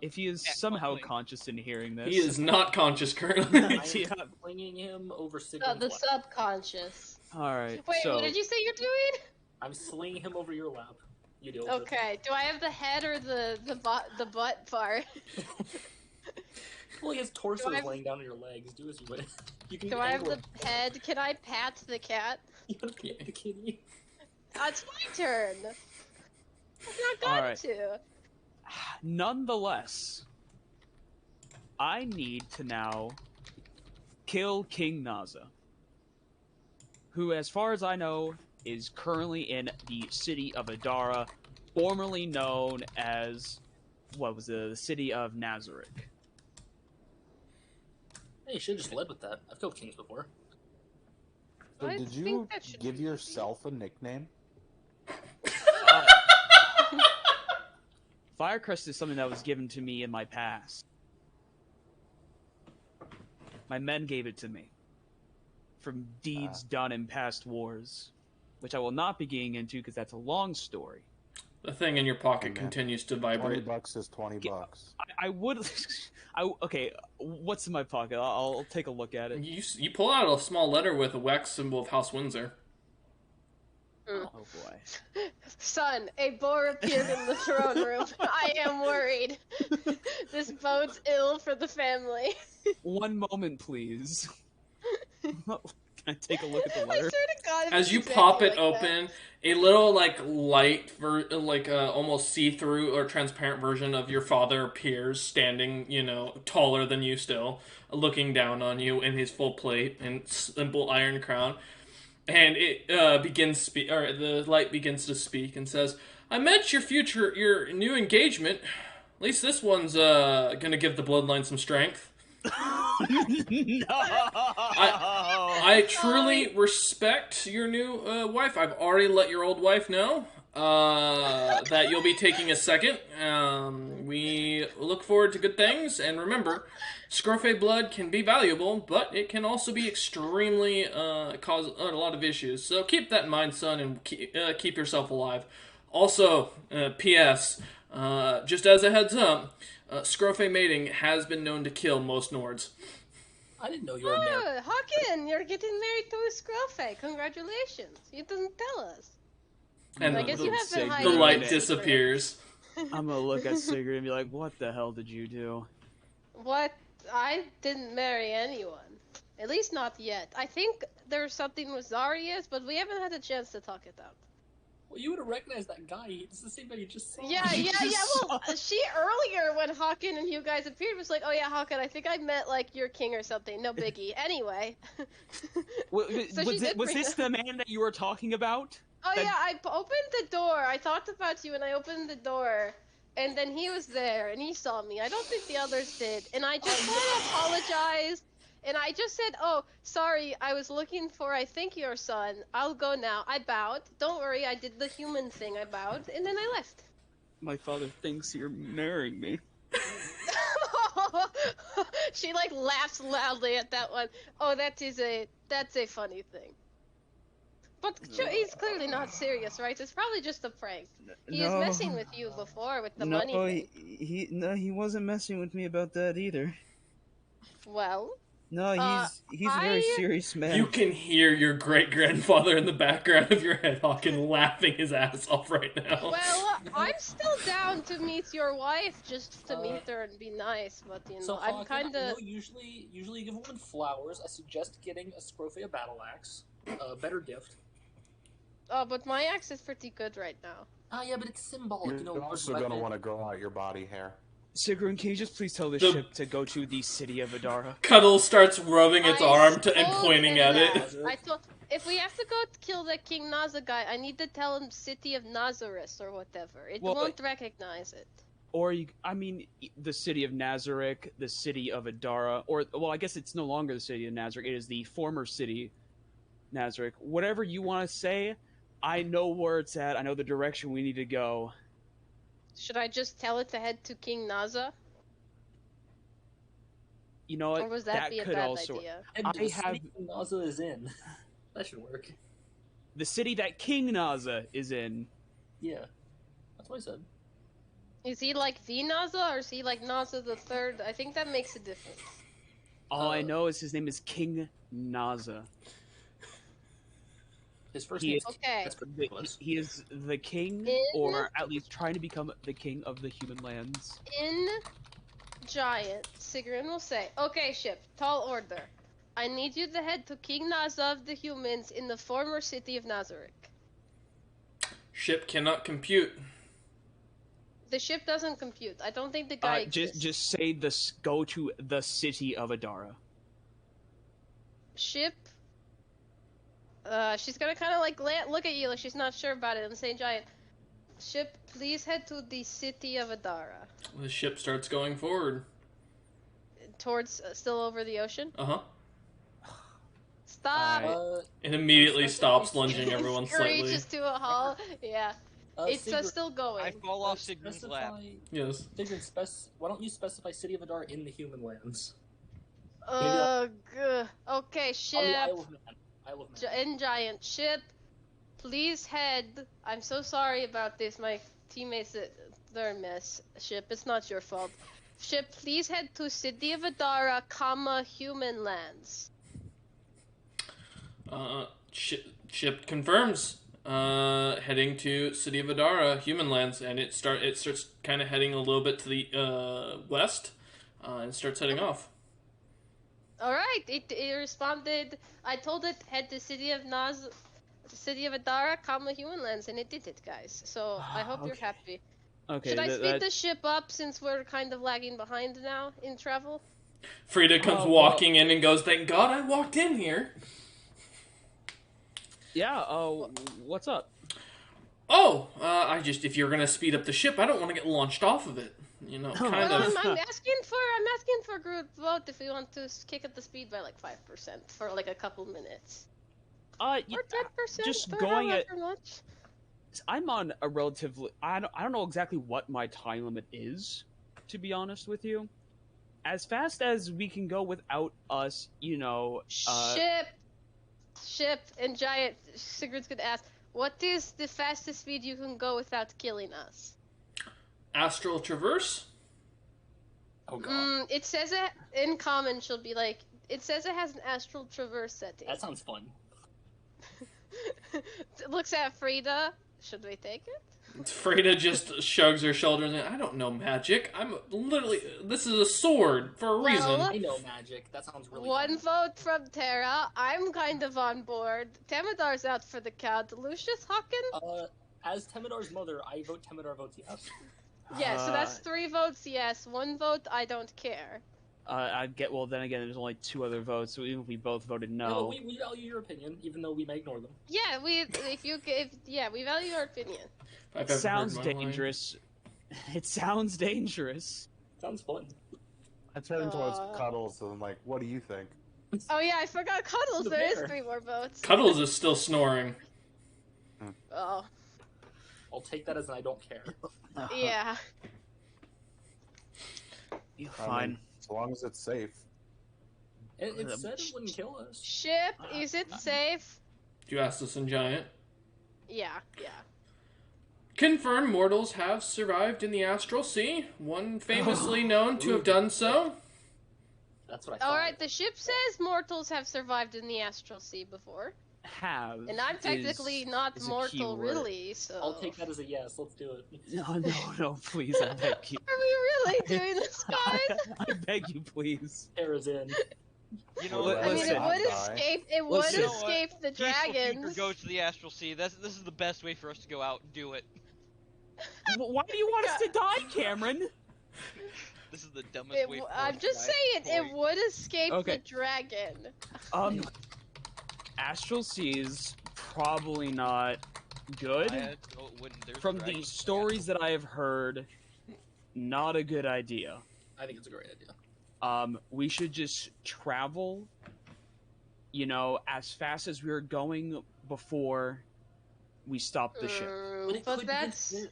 if he is somehow conscious in hearing this... He is not conscious currently. I'm flinging him over Sigrun's The lap. subconscious. Alright, Wait, so... what did you say you're doing? I'm slinging him over your lap. You deal with Okay, do I have the head or the butt part? Well, his torso is laying down on your legs. Do as you wish. You can Do I have the head? Can I pat the cat? You want to pet the kitty? It's my turn. I'm not going to. Nonetheless, I need to now kill King Naza, who, as far as I know, is currently in the city of Adara, formerly known as, the city of Nazarick. Hey, you should have just led with that. I've killed kings before. So I did think you that should give be yourself a nickname? Firecrest is something that was given to me in my past. My men gave it to me. From deeds done in past wars. Which I will not be getting into because that's a long story. The thing in your pocket continues to vibrate. $20 is $20. I would... okay, what's in my pocket? I'll take a look at it. You pull out a small letter with a wax symbol of House Windsor. Oh boy. Son, a boar appeared in the throne room. I am worried. This bodes ill for the family. One moment, please. Can I take a look at the letter? I swear to God, As you it's pop it exactly like open, a little light, almost see-through or transparent version of your father appears, standing, taller than you still, looking down on you in his full plate and simple iron crown. And it the light begins to speak and says, I met your new engagement. At least this one's gonna give the bloodline some strength. No. I truly respect your new wife. I've already let your old wife know that you'll be taking a second. We look forward to good things, and remember, Scroffe blood can be valuable, but it can also be extremely cause a lot of issues. So keep that in mind, son, and keep yourself alive. Also, P.S. Just as a heads up, Scroffe mating has been known to kill most Nords. I didn't know you were married. Oh, Hawken, you're getting married to a Scroffe. Congratulations. You didn't tell us. And I guess you have been the hiding light it. disappears. I'm gonna look at Sigrid and be like, "What the hell did you do?" What? I didn't marry anyone. At least not yet. I think there's something with Zarius, but we haven't had a chance to talk it out. Well, you would have recognized that guy. It's the same guy you just saw. Yeah. Well, she earlier when Hawken and you guys appeared was like, "Oh yeah, Hawken, I think I met like your king or something." No biggie. Anyway. So Was this the man that you were talking about? Oh yeah, I opened the door. I thought about you and I opened the door. And then he was there and he saw me. I don't think the others did. And I just want to apologize. And I just said, "Oh, sorry, I was looking for, I think, your son. I'll go now." I bowed. Don't worry, I did the human thing. I bowed. And then I left. My father thinks you're marrying me. She like laughs loudly at that one. Oh, that's a funny thing. But he's clearly not serious, right? It's probably just a prank. He was messing with you before with the money thing. He wasn't messing with me about that either. Well, No, he's a very serious man. You can hear your great-grandfather in the background of your head, Hawken, laughing his ass off right now. well, I'm still down to meet your wife, just to meet her and be nice. But you know, So I'm Hawken, kind I of. know usually you give a woman flowers. I suggest getting a Scroffe a battle axe. Better gift. Oh, but my axe is pretty good right now. Ah, yeah, but it's symbolic. You're also gonna want to grow out your body hair. Sigrun, can you just please tell the ship to go to the city of Adara? Cuddle starts rubbing its arm and told pointing him at it. that. I told if we have to go kill the King Naza guy, I need to tell him City of Nazareth or whatever. It won't recognize it. Or the city of Nazareth, the city of Adara, or well, I guess it's no longer the city of Nazareth. It is the former city, Nazareth. Whatever you want to say, I know where it's at. I know the direction we need to go. Should I just tell it to head to King Naza? You know what? Or was that be a could bad also. idea? And the city Naza is in. That should work. The city that King Naza is in. Yeah, that's what I said. Is he like the Naza or is he like Naza the Third? I think that makes a difference. All I know is his name is King Naza. His first name. Okay. That's pretty close. He is the king, or at least trying to become the king of the human lands. In Giant, Sigrun will say, "Okay, ship, tall order. I need you to head to King Naza of the humans in the former city of Nazareth." Ship cannot compute. The ship doesn't compute. I don't think the guy exists. Just say this. Go to the city of Adara. Ship. She's gonna kind of like look at you like she's not sure about it and say, "Giant, ship, please head to the city of Adara." The ship starts going forward. Towards still over the ocean. Uh-huh. Stop. It immediately stops, lunging everyone slightly. Screeches to a halt. Yeah. It's Sigrid, still going. I fall off Sigrun's lap. Yes. Sigrid, why don't you specify City of Adar in the human lands? Okay, ship. On the Isle of Man. Isle of Man. In Giant, ship, please head. I'm so sorry about this. My teammates, they're a mess. Ship, it's not your fault. Ship, please head to City of Adara, human lands. Ship confirms. Heading to City of Adara, human lands, and it starts kind of heading a little bit to the west, and starts heading off. All right, it responded. I told it head to City of Adara, human lands, and it did it, guys. So I hope you're happy. Okay. Should I speed the ship up since we're kind of lagging behind now in travel? Frida comes walking in and goes, "Thank God I walked in here." Yeah. What's up? Oh, if you're gonna speed up the ship, I don't want to get launched off of it. you know, Oh, kind Well, of. I'm asking for a group vote if we want to kick up the speed by like 5% for like a couple minutes. Yeah, Or 10%, just or going however at. much. I'm on a relatively. I don't know exactly what my time limit is, to be honest with you. As fast as we can go without us, you know. Ship, and Giant. Sigurd's gonna ask, what is the fastest speed you can go without killing us? Astral Traverse? Oh god. It says it in common. She'll be like, it says it has an astral traverse setting. That sounds fun. Looks at Frida. Should we take it? Freda just shrugs her shoulders and I don't know magic. I'm literally this is a sword for a reason. Well, I know magic. That sounds really One fun. vote from Tara. I'm kind of on board. Temedar's out for the count. Lucius Hawken? As Temedar's mother, I vote Temedar votes yes. Yeah, so that's 3 votes yes, 1 vote I don't care. Well, then again, there's only 2 other votes, so even if we both voted no. No, we value your opinion, even though we may ignore them. Yeah, we value your opinion. It sounds dangerous. It sounds dangerous. Sounds fun. I turn towards Cuddles and I'm like, what do you think? Oh yeah, I forgot Cuddles. The There is bear. 3 more votes. Cuddles is still snoring. Oh, I'll take that as an I don't care. yeah. You're I fine. mean, as long as it's safe. It said it wouldn't kill us. Ship, is it safe? You asked us in Giant. Yeah. Confirmed mortals have survived in the Astral Sea, one famously known to have done so. That's what I thought. Alright, the ship says mortals have survived in the Astral Sea before. Have. And I'm technically not is a mortal, keyword. really, so... I'll take that as a yes. Let's do it. No, please, I beg you. Are we really doing this, guys? I beg you, please. Tara's in. You know, Well, I mean, listen. it would Listen. escape the Peaceful future dragons. goes to the Astral Sea. This is the best way for us to go out and do it. Why do you want us to die, Cameron? This is the dumbest way for us I'm to just die. saying, it would escape Okay. the dragon. Astral Seas, probably not good. No, it wouldn't. There's From the dragons. stories that I have heard, not a good idea. I think it's a great idea. We should just travel, you know, as fast as we were going before we stopped the ship. But it But could that's be-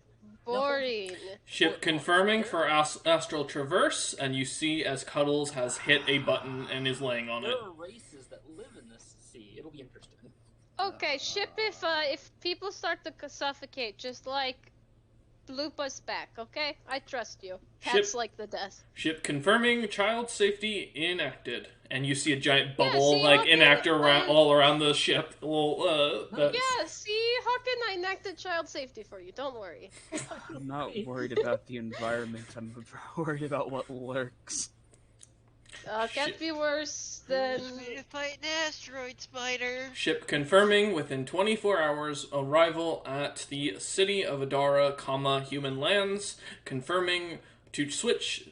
boring. Ship confirming for Astral Traverse, and you see as Cuddles has hit a button and is laying on it. There are races that live in this sea. It'll be interesting. Okay, ship, if people start to suffocate, just like loop us back, okay? I trust you. That's Ship- like the death. Ship confirming child safety enacted, and you see a giant bubble see, like okay, enact all around the ship. That's... Yeah, see, how can I enacted child safety for you? Don't worry. I'm not worried about the environment, I'm worried about what lurks. Can't be worse than... Fight an asteroid spider. Ship confirming within 24 hours arrival at the city of Adara, human lands. Confirming to switch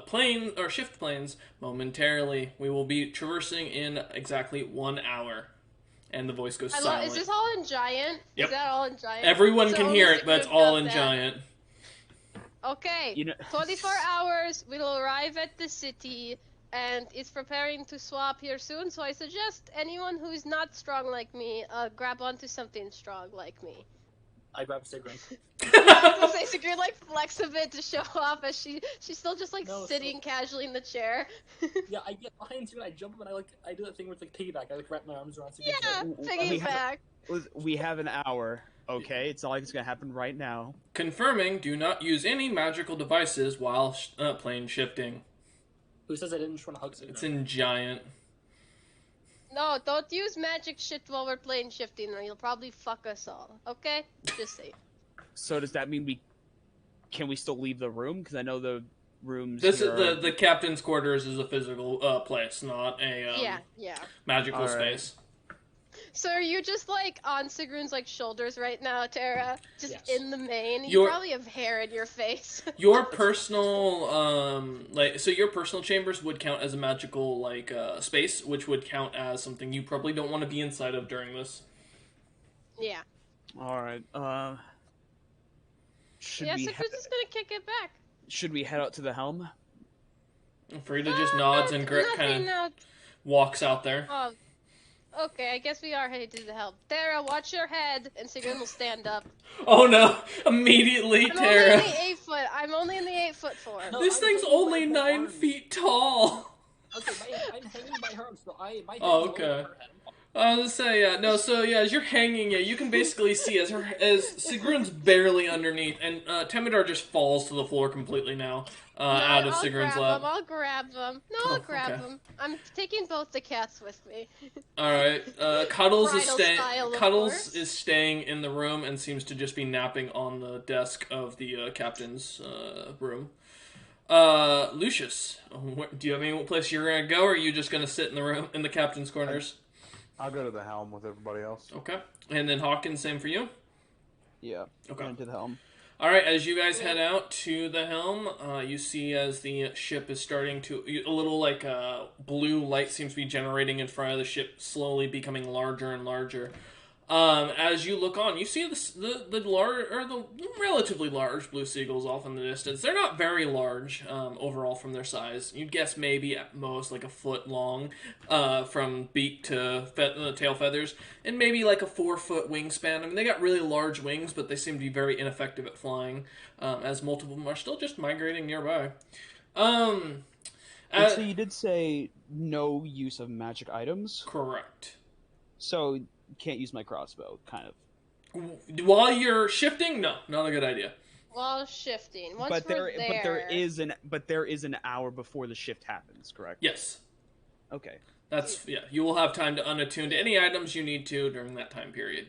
plane or shift planes momentarily. We will be traversing in exactly 1 hour. And the voice goes silent. Is this all in Giant? Yep. Is that all in Giant? Everyone So can only hear it, Sigrid but it's all got in that. Giant. Okay, You know- 24 hours, we'll arrive at the city, and it's preparing to swap here soon, so I suggest anyone who's not strong like me, grab onto something strong like me. I grab Sigrun. So say Sigrid like flex a bit to show off as she's still just like No, sitting casually in the chair. Yeah, I get behind Sigrun, I jump up, and I do that thing where it's like piggyback. I wrap my arms around Sigrun's Yeah, neck. piggyback. We have an hour, okay? It's not like it's gonna happen right now. Confirming, do not use any magical devices while plane shifting. Who says I didn't just want to hug Sigrun? It's in Giant. No, don't use magic shit while we're plane shifting, or you'll probably fuck us all. Okay? Just say. So does that mean can we still leave the room? Because I know the rooms This here is the captain's quarters is a physical place, not a Yeah. magical All right. space. So are you just like on Sigrun's like shoulders right now, Tara? Just Yes. in the main? You You're- probably have hair in your face. Your personal your personal chambers would count as a magical space, which would count as something you probably don't want to be inside of during this. Yeah. All right. Should Yeah, we Sigurd's just gonna kick it back. should we head out to the helm? Frida just nods and Grit kind of walks out there. Oh, okay, I guess we are headed to the helm. Tara, watch your head, and Sigrun will stand up. Oh no! Immediately, Tara. I'm only in the 8-foot form. No, This I'm thing's hanging only by her 9 arms. feet tall. Okay, I'm hanging by her arms, so my head is Okay. over her head. I was gonna say, yeah, no, so yeah, as you're hanging, yeah, you can basically see as Sigrun's barely underneath, and Temidar just falls to the floor completely now, out of Sigrun's lap. I'll grab them. No, I'll grab them. I'm taking both the cats with me. Alright, Cuddles Cuddles is staying in the room and seems to just be napping on the desk of the captain's room. Lucius, do you have any place you're gonna go, or are you just gonna sit in the room, in the captain's quarters? I'll go to the helm with everybody else. Okay. And then Hawkins, same for you? Yeah. Okay. Into the helm. Alright, as you guys head out to the helm, you see as the ship is starting to... A little, like, blue light seems to be generating in front of the ship, slowly becoming larger and larger. As you look on, you see the relatively large blue seagulls off in the distance. They're not very large overall from their size. You'd guess maybe at most like a foot long from beak to tail feathers, and maybe like a 4-foot wingspan. I mean, they got really large wings, but they seem to be very ineffective at flying, as multiple of them are still just migrating nearby. So you did say no use of magic items? Correct. So can't use my crossbow, kind of. While you're shifting, no, not a good idea. While shifting, But there is an hour before the shift happens, correct? Yes. Okay. Yeah. You will have time to unattune to any items you need to during that time period.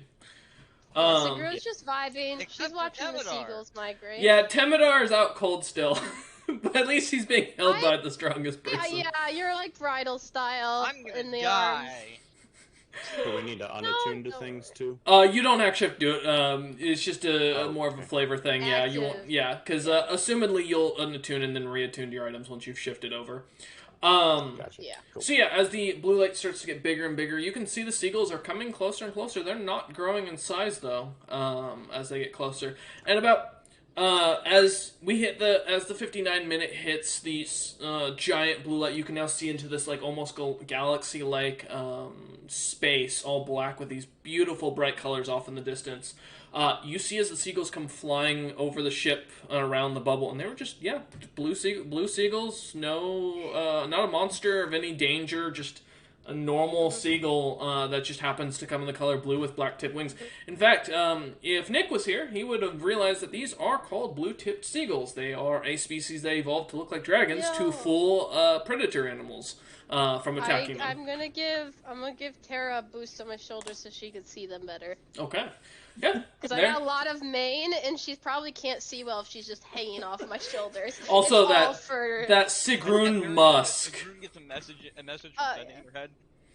Sigrun's just vibing. Except She's watching the Temidar. seagulls migrate. Yeah, Temidar is out cold still, but at least he's being held by the strongest person. Yeah, you're like bridal style I'm gonna in the die. arms. Do we need to unattune to things too? You don't actually have to do it. It's just a more of a flavor thing. Yeah, you won't. Active. Yeah, because assumedly you'll unattune and then reattune to your items once you've shifted over. Gotcha. Yeah. Cool. So yeah, as the blue light starts to get bigger and bigger, you can see the seagulls are coming closer and closer. They're not growing in size though, as they get closer. And about as the 59-minute hits the giant blue light, you can now see into this like almost galaxy-like space, all black with these beautiful bright colors off in the distance. You see as the seagulls come flying over the ship around the bubble, and they were just blue seagulls. No, not a monster of any danger, just a normal seagull that just happens to come in the color blue with black-tipped wings. In fact, if Nick was here, he would have realized that these are called blue-tipped seagulls. They are a species that evolved to look like dragons to fool predator animals from attacking them. I'm gonna give Tara a boost on my shoulder so she can see them better. Okay. Yeah. Because I got a lot of mane, and she probably can't see well if she's just hanging off my shoulders. Also, It's that Sigrun Musk. Sigrun gets a message sent in your head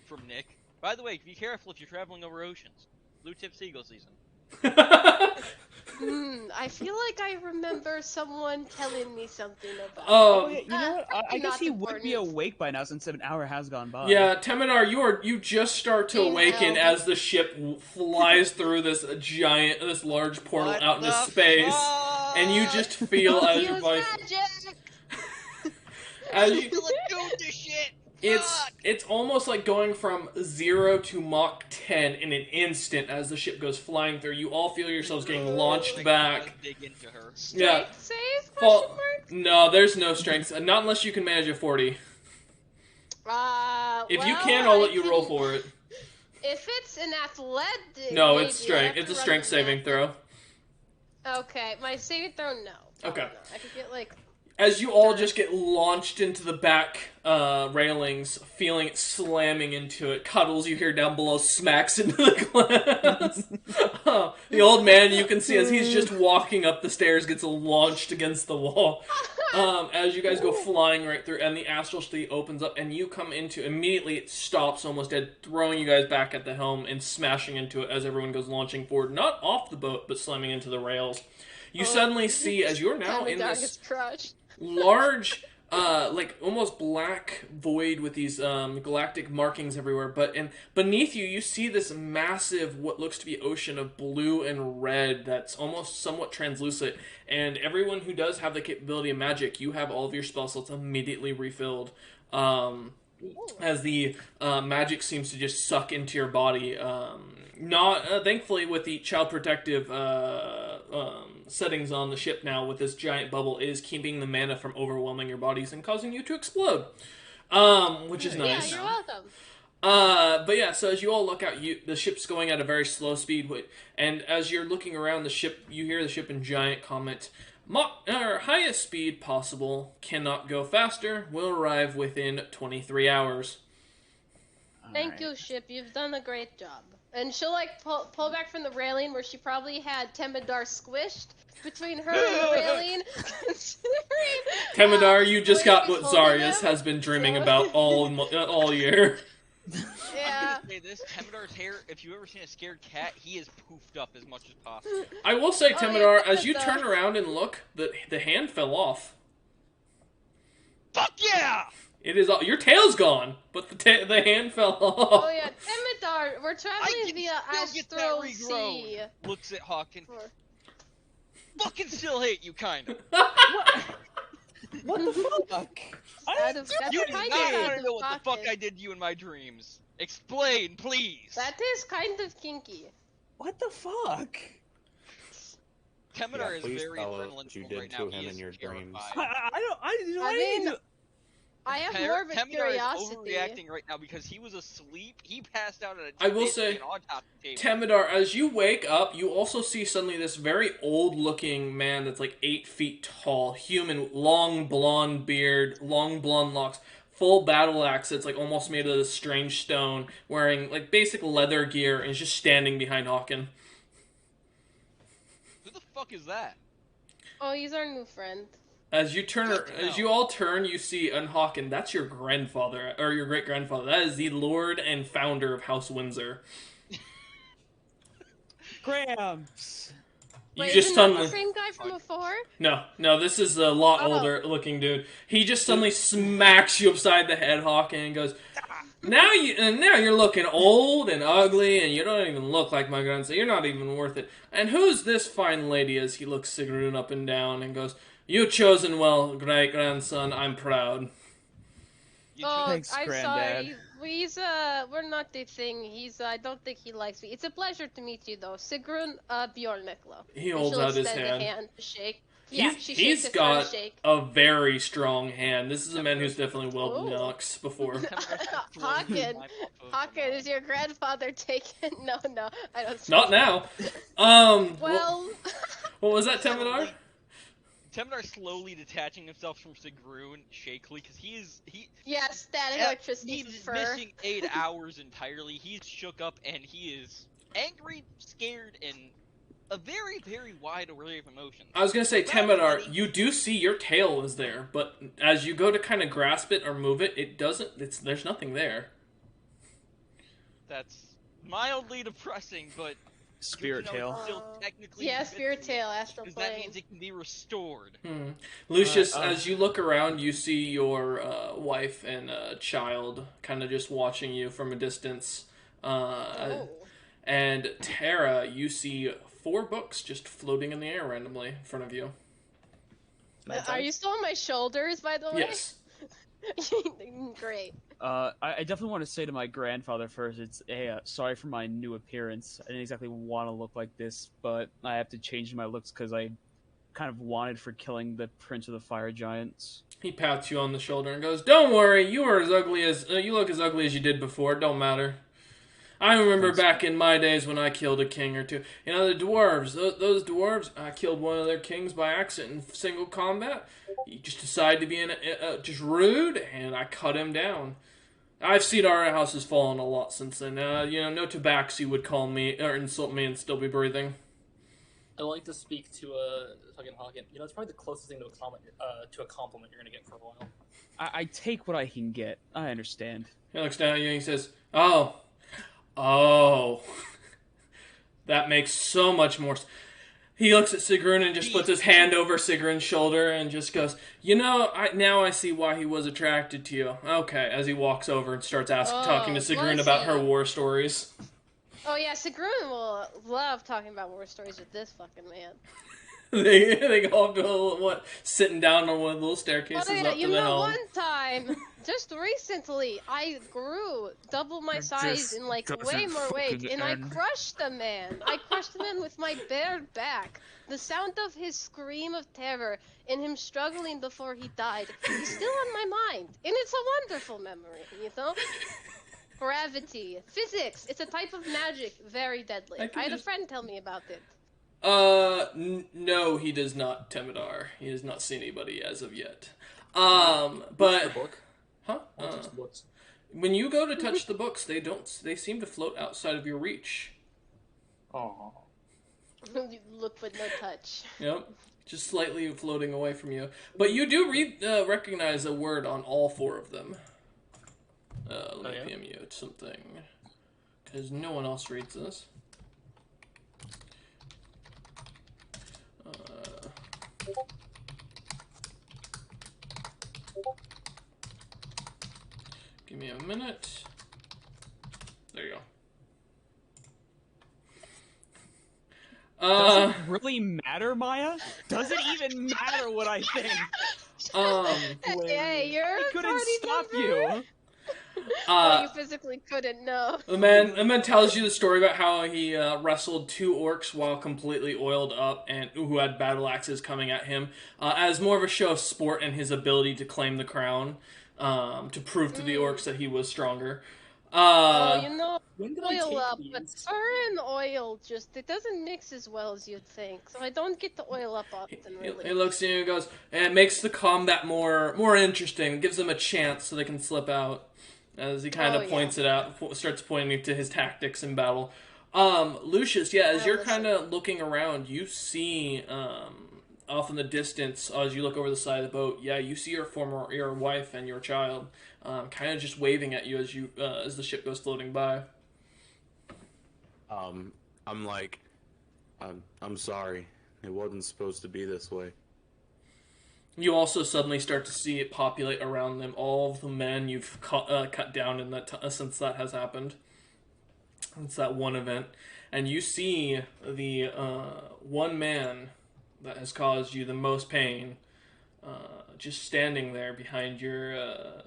from Nick. By the way, be careful if you're traveling over oceans. Blue-tip seagull season. I feel like I remember someone telling me something about. Oh, yeah, you know what? I guess not he would be important. awake by now since an hour has gone by. Yeah, Temidar, you just start to awaken hell. as the ship flies through this large portal What out into the space, fuck? and you just feel as your Use body, magic! as I you, feel like doing this shit. Fuck! it's almost like going from 0 to Mach 10 in an instant as the ship goes flying through. You all feel yourselves getting launched Like, back. dig into her. Yeah. Strength save? Fall- Question mark? No, there's no strength. Not unless you can manage a 40. If you can, I'll let you roll for it. If it's an athletic. No, maybe it's I strength. have It's to a run strength the saving math. throw. Okay, my saving throw, no. Okay. No. I could get like. As you all just get launched into the back railings, feeling it slamming into it, Cuddles, you hear down below, smacks into the glass. The old man, you can see as he's just walking up the stairs, gets launched against the wall. As you guys go flying right through, and the astral sea opens up, and you come into, immediately it stops almost dead, throwing you guys back at the helm and smashing into it as everyone goes launching forward, not off the boat, but slamming into the rails. You suddenly see, as you're now in Dog this is crushed. large like almost black void with these galactic markings everywhere. And beneath you, you see this massive, what looks to be ocean of blue and red that's almost somewhat translucent. And everyone who does have the capability of magic, you have all of your spell slots immediately refilled. As the magic seems to just suck into your body. Not thankfully, with the child protective settings on the ship now, with this giant bubble, is keeping the mana from overwhelming your bodies and causing you to explode, which is nice. Yeah, you're welcome. But yeah, so as you all look out, the ship's going at a very slow speed, and as you're looking around the ship, you hear the ship in giant comment, our highest speed possible, cannot go faster, will arrive within 23 hours. Thank you, ship. You've done a great job. And she'll like pull back from the railing where she probably had Temidar squished between her and the railing. Temidar, you just got what holding Zarius him. has been dreaming about all year. Yeah. I'm gonna say this, Temedar's hair, if you've ever seen a scared cat, he is poofed up as much as possible. I will say, Oh, Temidar, yeah, as you Temidar. turn around and look, the hand fell off. Fuck yeah! It is your tail's gone, but the hand fell off. Oh yeah, Temidar. We're I traveling can via still get that Astral regrown. Sea. Looks at Hawken. Fucking still hate you, kind of. What the fuck? That's You do kind not of want out to know of what the fuck pocket. I did to you in my dreams. Explain, please. That is kind of kinky. What the fuck? Temidar is please very tell us adrenaline what you filled did right to now. him He in is your dreams. terrified. I have Temidar morbid is curiosity. overreacting right now because he was asleep. He passed out at a I will say, an autopsy table. Temidar, as you wake up, you also see suddenly this very old-looking man that's like 8 feet tall, human, long blonde beard, long blonde locks, full battle axe that's like almost made of this strange stone, wearing like basic leather gear, and is just standing behind Hawken. Who the fuck is that? Oh, he's our new friend. As you turn, Good to as know. you all turn, you see Hawken. That's your grandfather, or your great grandfather. That is the Lord and founder of House Windsor. Gramps. You Wait, just isn't that suddenly the same guy from before? no, this is a lot Oh. older looking dude. He just suddenly smacks you upside the head, Hawken, and goes, now you're looking old and ugly, and you don't even look like my grandson. You're not even worth it. And who's this fine lady?" As he looks Sigrun up and down and goes, "You chosen well, great grandson. I'm proud." You Oh, Thanks, I'm Granddad. sorry. We're not the thing. I don't think he likes me. It's a pleasure to meet you, though. Sigrun Bjorneklo. He And holds she'll out his extend a hand. hand to shake. Yeah, she shakes He's it for got a shake. a very strong hand. This is a man who's definitely wielded Ooh. knocks before. Hawken, is your grandfather taken? No, I don't. Not now. Well, What was that, Temidar? Temidar slowly detaching himself from Sigrun shakily because he yeah, static electricity he's fur. missing 8 hours entirely. He's shook up and he is angry, scared, and a very, very wide array of emotions. I was gonna say, Around Temidar, any- you do see your tail is there, but as you go to kind of grasp it or move it, it doesn't. There's nothing there. That's mildly depressing, but Spirit good to know tail. it's still technically Yeah, invincible, Spirit Tail, Astral because that Plane. means it can be restored. Lucius, Alright, as you look around, you see your wife and child kind of just watching you from a distance. Oh. And Tara, you see 4 books just floating in the air randomly in front of you. Are you still on my shoulders, by the way? Yes. Great. I definitely want to say to my grandfather first, it's sorry for my new appearance. I didn't exactly want to look like this, but I have to change my looks because I kind of wanted for killing the Prince of the Fire Giants. He pats you on the shoulder and goes, "Don't worry, you are as ugly as you look as ugly as you did before. It don't matter. I remember Thanks. back in my days when I killed a king or two. You know, the dwarves, those dwarves, I killed one of their kings by accident in single combat. He just decided to be just rude, and I cut him down. I've seen our houses fallen a lot since then. No tabaxi would call me or insult me and still be breathing." I like to speak to fucking Hawken. You know, it's probably the closest thing to a compliment you're gonna get for a while. I take what I can get. I understand. He looks down at you and he says, Oh, that makes so much more sense. He looks at Sigrun and just puts his hand over Sigrun's shoulder and just goes, now I see why he was attracted to you. Okay, as he walks over and starts talking to Sigrun about her war stories. Oh yeah, Sigrun will love talking about war stories with this fucking man. they go up to sitting down on one of the little staircases up to the helm. You know, one time, just recently, I grew double my size in like way more weight, and I crushed a man. I crushed a man with my bare back. The sound of his scream of terror and him struggling before he died is still on my mind, and it's a wonderful memory, you know? Gravity, physics, it's a type of magic, very deadly. I had a friend tell me about it. No, he does not, Temidar. He has not seen anybody as of yet. But... The book? Huh? Touch the books. When you go to touch the books, they seem to float outside of your reach. Oh. Look but no touch. Yep. Just slightly floating away from you. But you do recognize a word on all 4 of them. Let me mute something. Because no one else reads this. Give me a minute. There you go. Does it really matter, Maya? Does it even matter what I think? Hey, you're I couldn't stop member. you. You physically couldn't know. The man tells you the story about how he wrestled 2 orcs while completely oiled up and who had battle axes coming at him as more of a show of sport and his ability to claim the crown to prove to the orcs that he was stronger. Oil up, but fur and oil it doesn't mix as well as you'd think. So I don't get to oil up often, really. He looks at you and goes, and it makes the combat more interesting. It gives them a chance so they can slip out. As he kind of points it out, starts pointing to his tactics in battle. Lucius, as you're kind of looking around, you see off in the distance, as you look over the side of the boat, you see your wife and your child kind of just waving at you as the ship goes floating by. I'm like, I'm sorry. It wasn't supposed to be this way. You also suddenly start to see it populate around them. All of the men you've cut down in that since that has happened. It's that one event. And you see the one man that has caused you the most pain just standing there behind your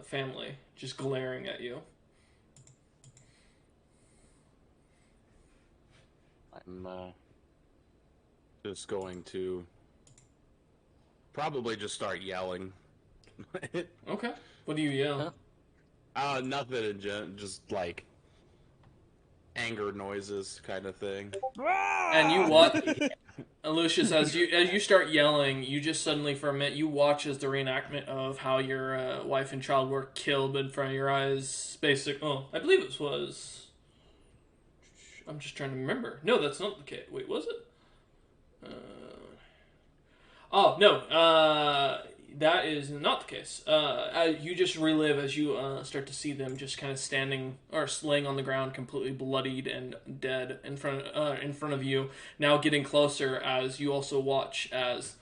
family, just glaring at you. I'm just going to probably just start yelling. Okay. What do you yell? Nothing in just like anger noises kind of thing. And you watch, Lucius, as you start yelling, you just suddenly for a minute you watch as the reenactment of how your wife and child were killed in front of your eyes. I believe it was. I'm just trying to remember. No, that's not the case. Wait, was it? That is not the case. You just relive as you start to see them just kind of standing or laying on the ground, completely bloodied and dead in front of you. Now getting closer as you also watch as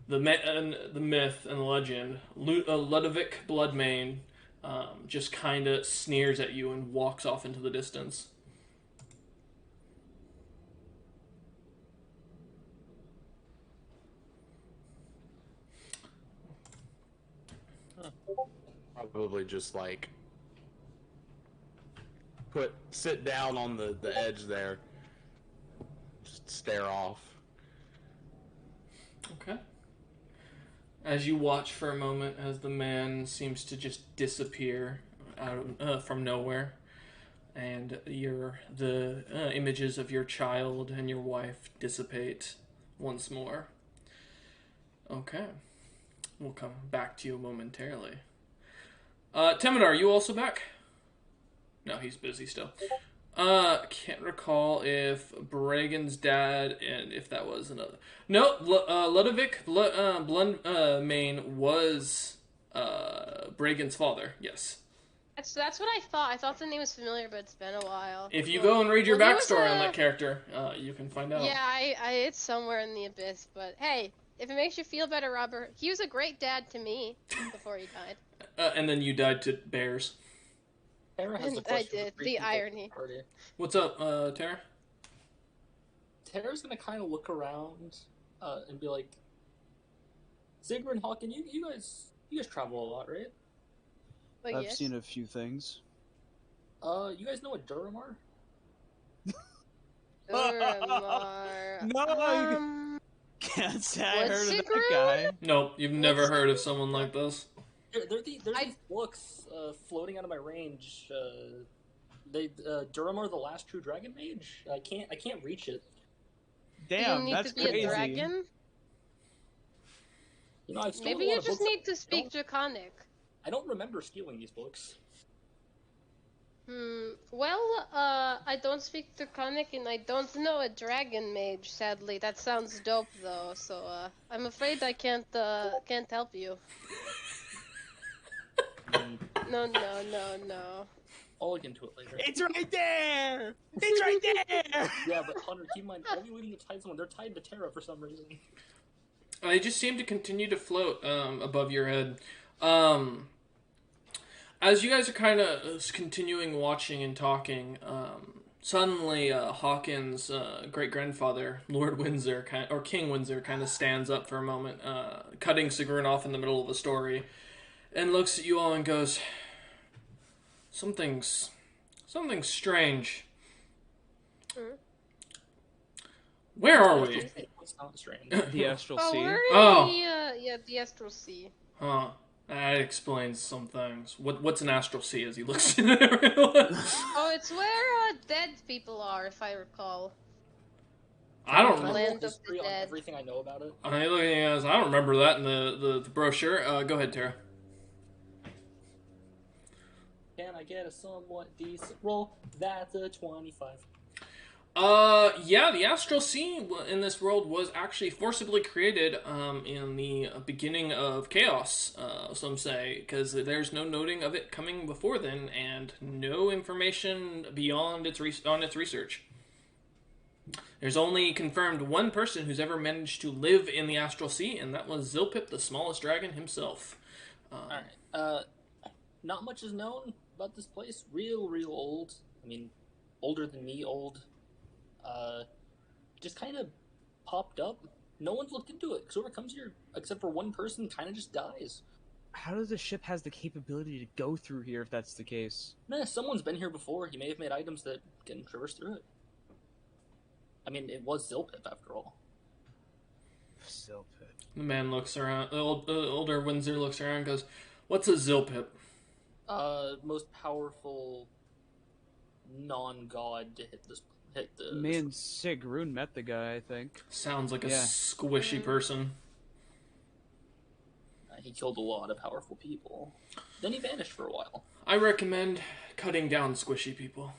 the myth and the legend, Ludovic Bloodmane, just kind of sneers at you and walks off into the distance. Probably just like sit down on the edge there, just stare off. Okay. As you watch for a moment as the man seems to just disappear out from nowhere, and the images of your child and your wife dissipate once more. Okay. We'll come back to you momentarily. Temidar, are you also back? No, he's busy still. Can't recall if Bragan's dad and if that was another. No, Ludovic Bloodmane was Bragan's father. Yes. That's what I thought. I thought the name was familiar, but it's been a while. If you go and read your Well, he was backstory on a- that character, you can find out. Yeah, it's somewhere in the abyss, but hey, if it makes you feel better, Robert, he was a great dad to me before he died. And then you died to bears. Tara has a And I question did. for The people irony. party. What's up, Tara? Tara's gonna kind of look around and be like, Zigger and Hawken, you guys travel a lot, right? But I've yes. seen a few things. You guys know what Durham are? Duramar. No, Can't say I What's heard of it, that guy. Nope, you've never heard of someone like this. There's these books floating out of my range. Durham are the last true dragon mage. I can't reach it. Damn, you need that's to be crazy. a dragon? You know, I've stolen Maybe a lot you of just books. need to speak Draconic. I don't remember stealing these books. Well, I don't speak Draconic and I don't know a dragon mage, sadly. That sounds dope though, so, I'm afraid I can't help you. No. I'll look into it later. It's right there! It's right there! Yeah, but Hunter, keep in mind, only way to tie someone, they're tied to Terra for some reason. They just seem to continue to float above your head. As you guys are kind of continuing watching and talking, suddenly Hawkins' great-grandfather, Lord Windsor, or King Windsor, kind of stands up for a moment, cutting Sigrun off in the middle of a story, and looks at you all and goes, Something's strange. Where are we? It's not strange. The Astral Oh, Sea. we're in Oh. the Astral Sea. Huh. That explains some things. What's an astral sea as he looks at everyone? Oh, it's where dead people are, if I recall. I don't Can I remember. roll Land of the history on dead. everything I know about it? I don't remember that in the brochure. Go ahead, Tara. Can I get a somewhat decent roll? That's a 25. Yeah, the Astral Sea in this world was actually forcibly created in the beginning of Chaos, some say, because there's no noting of it coming before then, and no information beyond its research. There's only confirmed one person who's ever managed to live in the Astral Sea, and that was Zilpip, the smallest dragon himself. Alright, not much is known about this place. Real old. I mean, older than me old. Just kind of popped up. No one's looked into it. Because whoever comes here, except for one person, kind of just dies. How does the ship has the capability to go through here if that's the case? Nah, someone's been here before. He may have made items that can traverse through it. I mean, it was Zilpip after all. Zilpip. The man looks around. Older Windsor looks around and goes, "What's a Zilpip?" Most powerful non-god to hit the. Me and Sigrun met the guy, I think. Sounds like a Yeah. squishy person. He killed a lot of powerful people. Then he vanished for a while. I recommend cutting down squishy people.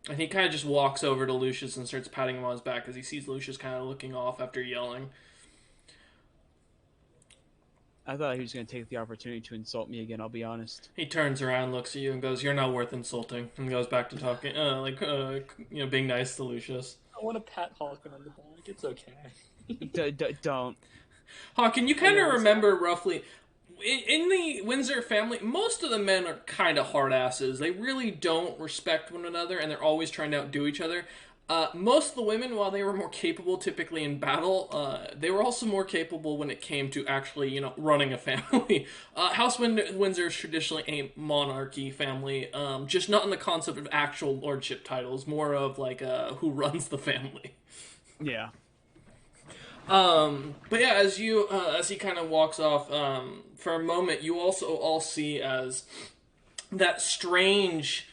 And he kind of just walks over to Lucius and starts patting him on his back as he sees Lucius kind of looking off after yelling. I thought he was going to take the opportunity to insult me again, I'll be honest. He turns around, looks at you, and goes, "You're not worth insulting," and goes back to talking, being nice to Lucius. I want to pat Hawken on the back. It's okay. Don't. Hawken, you kind of remember roughly, in the Windsor family, most of the men are kind of hard asses. They really don't respect one another, and they're always trying to outdo each other. Most of the women, while they were more capable typically in battle, they were also more capable when it came to actually, running a family. House Windsor is traditionally a monarchy family, just not in the concept of actual lordship titles, more of like who runs the family. Yeah. But yeah, as he kind of walks off, for a moment, you also all see as that strange,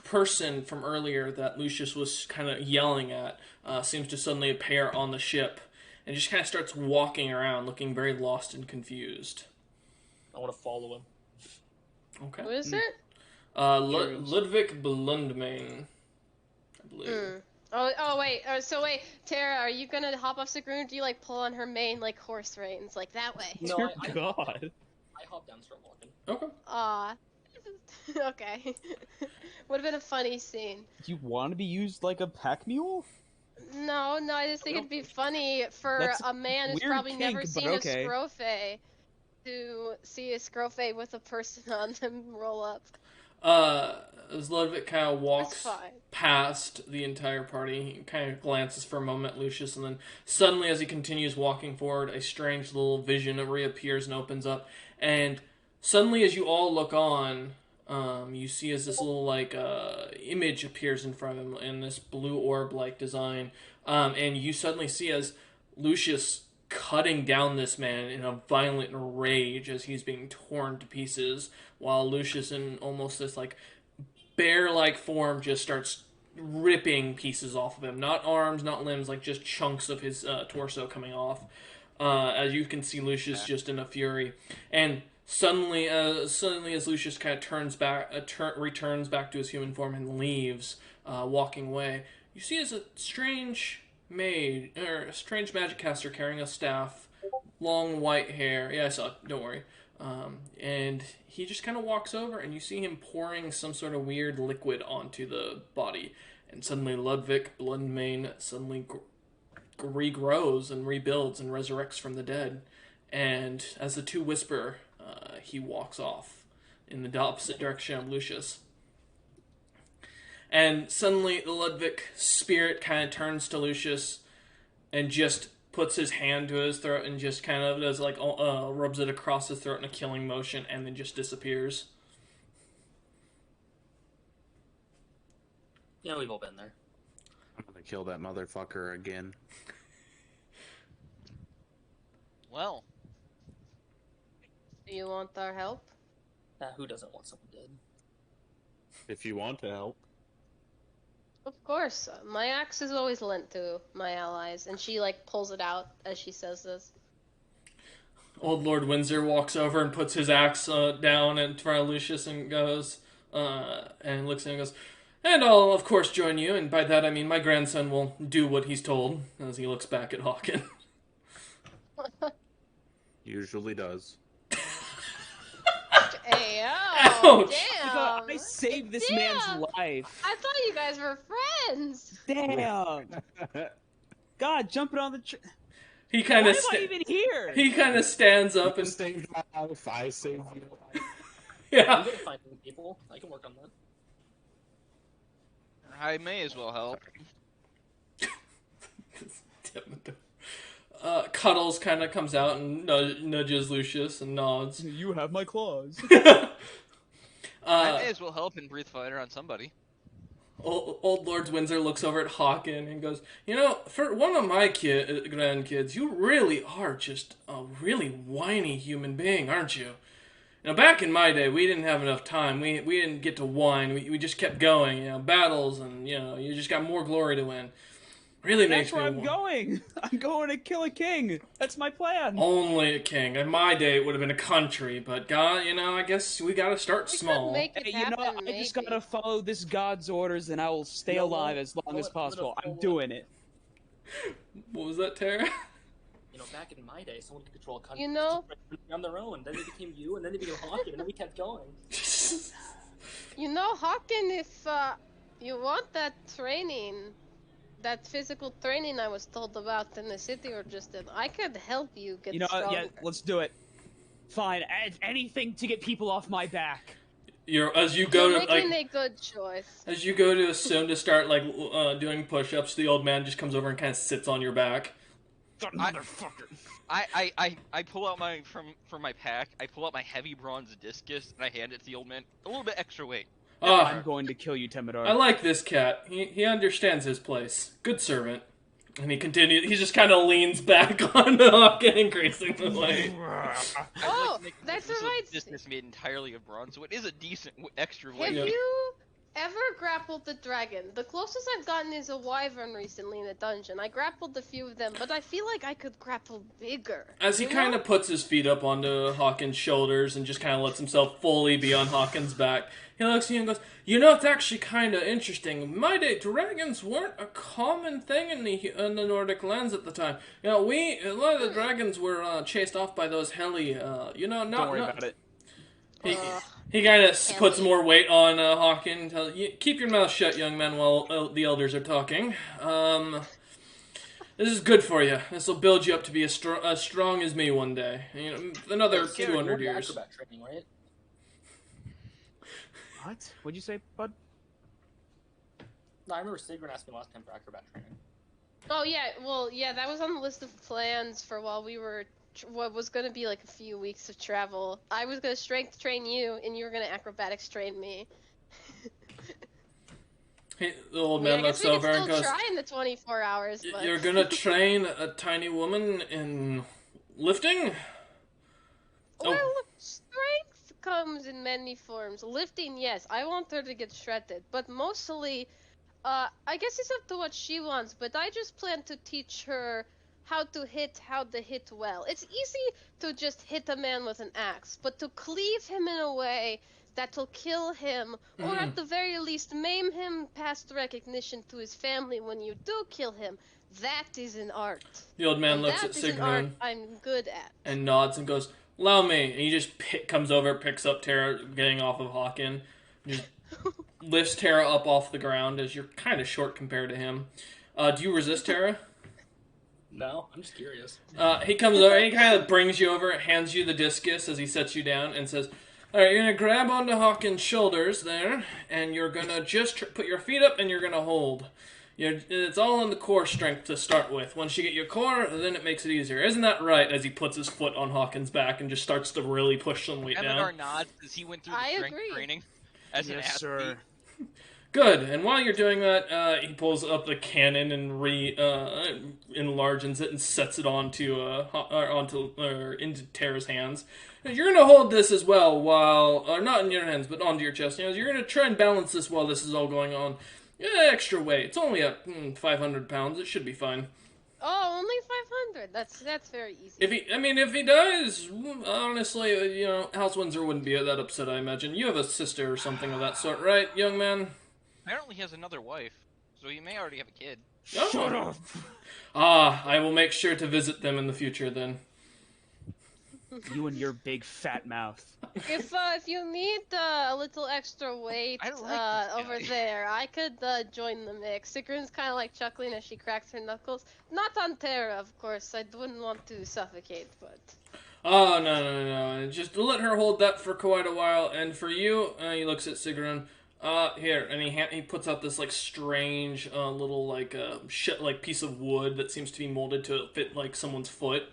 person from earlier that Lucius was kind of yelling at, seems to suddenly appear on the ship, and just kind of starts walking around, looking very lost and confused. I want to follow him. Okay. Who is it? Ludwig Blundmane, I believe. Oh wait. So wait, Tara, are you gonna hop off Sigrun? Do you pull on her mane like horse reins, like that way? No, Dear God. hop down and start walking. Okay. Aw. Okay. Would have been a funny scene. Do you want to be used like a pack mule? No, I just think it'd be funny for That's a man who's weird probably never kink, but seen okay. a scrofe to see a scrofe with a person on them roll up. As Ludwig kind of walks That's fine. past the entire party, he kind of glances for a moment at Lucius, and then suddenly, as he continues walking forward, a strange little vision reappears and opens up. And suddenly, as you all look on, you see as this little image appears in front of him in this blue orb-like design, and you suddenly see as Lucius cutting down this man in a violent rage as he's being torn to pieces, while Lucius in almost this bear-like form just starts ripping pieces off of him. Not arms, not limbs, just chunks of his torso coming off. As you can see, Lucius just in a fury. And suddenly as Lucius kind of returns back to his human form and leaves, walking away, you see as a strange magic caster carrying a staff, long white hair. Yeah, I saw it. Don't worry. And he just kind of walks over, and you see him pouring some sort of weird liquid onto the body. And suddenly Ludwig, Blood and Mane, suddenly regrows and rebuilds and resurrects from the dead. And as the two whisper, he walks off in the opposite direction of Lucius. And suddenly the Ludwig spirit kind of turns to Lucius and just puts his hand to his throat and just kind of does rubs it across his throat in a killing motion and then just disappears. Yeah, we've all been there. I'm gonna kill that motherfucker again. Well. Do you want our help? Who doesn't want someone dead? If you want to help. Of course. My axe is always lent to my allies, and she pulls it out as she says this. Old Lord Windsor walks over and puts his axe down in front of Lucius and goes, and looks at him and goes, "And I'll of course join you, and by that I mean my grandson will do what he's told," as he looks back at Hawken. Usually does. Hey, Ouch. damn! I saved this Damn. man's life. I thought you guys were friends! Damn. God, jumping on the He Why kind am of I even here? he kind of stands up You and saved my life. I saved you. yeah. I'm good at finding people. I can work on that. I may as well help. Cuddles kind of comes out and nudges Lucius and nods. You have my claws. I may as well help and breathe fire on somebody. Old Lord Windsor looks over at Hawken and goes, for one of my grandkids, you really are just a really whiny human being, aren't you? Back in my day, we didn't have enough time. We didn't get to whine. We just kept going, battles, and, you just got more glory to win. Really makes me... That's where I'm going. I'm going to kill a king. That's my plan. Only a king. In my day, it would have been a country, but God, I guess we gotta start small. Make it happen, I just gotta follow this god's orders, and I will stay alive as long as possible. I'm doing it. What was that, Tara? Back in my day, someone could control a country on their own. Then they became you, and then they became Hawken, and then we kept going. Hawken, if you want that training, that physical training I was told about in the city or just in, I could help you get stronger. Yeah, let's do it. Fine, anything to get people off my back. You're making a good choice. As you go to assume to start doing push-ups, the old man just comes over and kind of sits on your back. Motherfucker. I pull out from my pack. I pull out my heavy bronze discus and I hand it to the old man. A little bit extra weight. I'm going to kill you, Temidor. I like this cat. He understands his place. Good servant. And he continues. He just kind of leans back on the Hawken, increasing the weight. That provides. Discus made entirely of bronze, so it is a decent extra weight. Have you ever never grappled the dragon. The closest I've gotten is a wyvern recently in a dungeon. I grappled a few of them, but I feel like I could grapple bigger. As he kind of puts his feet up onto Hawkins' shoulders and just kind of lets himself fully be on Hawkins' back, he looks at you and goes, "You know, it's actually kind of interesting. In my day, dragons weren't a common thing in the Nordic lands at the time. You know, a lot of the dragons were chased off by those heli. Don't worry about it." He kind of puts more weight on Hawkins. Tells you, "Keep your mouth shut, young man, while the elders are talking. This is good for you. This will build you up to be as strong as me one day. You know, another 200 years." Acrobat training, right? What? What'd you say, bud? No, I remember Sigrun asked me last time for acrobat training. Oh yeah, well yeah, that was on the list of plans for while we were what was going to be like a few weeks of travel. I was going to strength train you, and you were going to acrobatics train me. The old man looks over and goes, try in the 24 hours, but... "You're gonna train a tiny woman in lifting?" Well, look, strength comes in many forms. Lifting, yes, I want her to get shredded, but mostly, I guess it's up to what she wants, but I just plan to teach her how to hit well. It's easy to just hit a man with an axe, but to cleave him in a way that'll kill him, or at the very least maim him past recognition to his family when you do kill him, that is an art. The old man looks at Sigrun I'm good at. And nods and goes, "Allow me." And he just comes over, picks up Tara getting off of Hawken, just lifts Tara up off the ground as you're kind of short compared to him. Do you resist, Tara? No, I'm just curious. He comes over and he kind of brings you over, hands you the discus as he sets you down and says, "Alright, you're going to grab onto Hawkins' shoulders there, and you're going to just put your feet up and you're going to hold. It's all in the core strength to start with. Once you get your core, then it makes it easier. Isn't that right?" As he puts his foot on Hawkins' back and just starts to really push some weight down. Adara nods as he went through the strength training as an athlete. Sir. Good. And while you're doing that, he pulls up the cannon and enlarges it and sets it into Tara's hands. You're gonna hold this as well while, not in your hands, but onto your chest. You know, you're gonna try and balance this while this is all going on. Extra weight. It's only 500 pounds. It should be fine. Oh, only 500. That's very easy. If he dies, honestly, House Windsor wouldn't be that upset. I imagine you have a sister or something of that sort, right, young man? Apparently he has another wife, so he may already have a kid. Oh. Shut up! I will make sure to visit them in the future then. You and your big fat mouth. If you need a little extra weight over there, I could join the mix. Sigrun's kind of like chuckling as she cracks her knuckles. Not on Terra, of course. I wouldn't want to suffocate, but... Oh, no. Just let her hold that for quite a while. And for you, he looks at Sigrun. Here, and he puts out this, like, strange, little, piece of wood that seems to be molded to fit, like, someone's foot.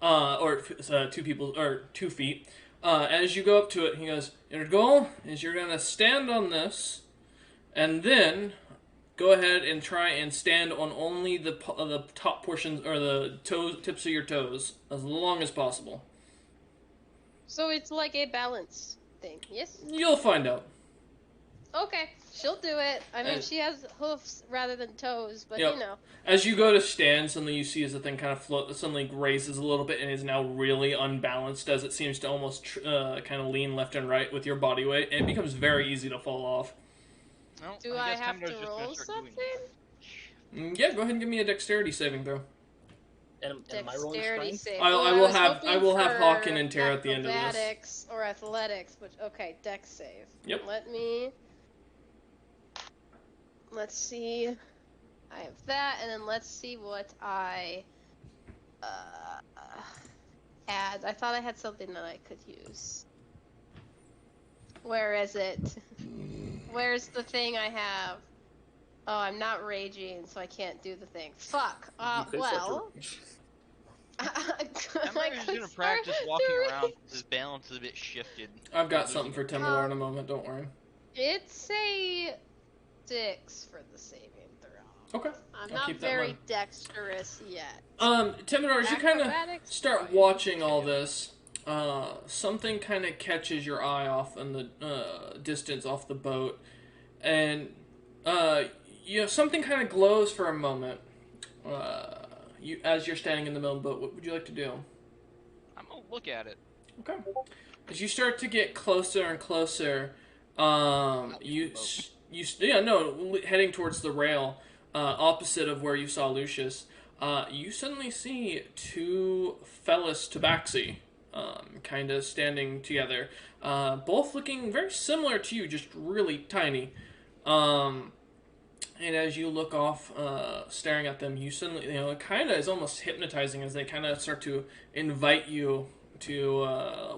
Or 2 feet. As you go up to it, he goes, "Your goal is you're gonna stand on this, and then go ahead and try and stand on only the top portions, or the tips of your toes, as long as possible." So it's like a balance thing, yes? You'll find out. Okay, she'll do it. I mean, she has hoofs rather than toes, but Yep. As you go to stand, suddenly you see as the thing kind of suddenly raises a little bit and is now really unbalanced as it seems to almost kind of lean left and right with your body weight, and it becomes very easy to fall off. Well, do I have to roll something? Yeah, go ahead and give me a dexterity saving throw. Am I rolling strength? I will have Hawken and Tara at the end of this. Acrobatics or athletics, but okay, dex save. Yep. Let's see. I have that, and then let's see what I add. I thought I had something that I could use. Where is it? Where's the thing I have? Oh, I'm not raging, so I can't do the thing. Fuck. Well. I'm just gonna practice walking around. His balance is a bit shifted. I've got something for Timidor in a moment. Don't worry. It's a 6 for the saving throw. Okay. I'm not very dexterous yet. Timidor, as you kind of start watching all this, something kind of catches your eye off in the distance off the boat, and something kind of glows for a moment. As you're standing in the middle of the boat, what would you like to do? I'm gonna look at it. Okay. As you start to get closer and closer, heading towards the rail, opposite of where you saw Lucius, you suddenly see two Fellas Tabaxi, kind of standing together, both looking very similar to you, just really tiny. And as you look off, staring at them, you suddenly, it kind of is almost hypnotizing as they kind of start to invite you to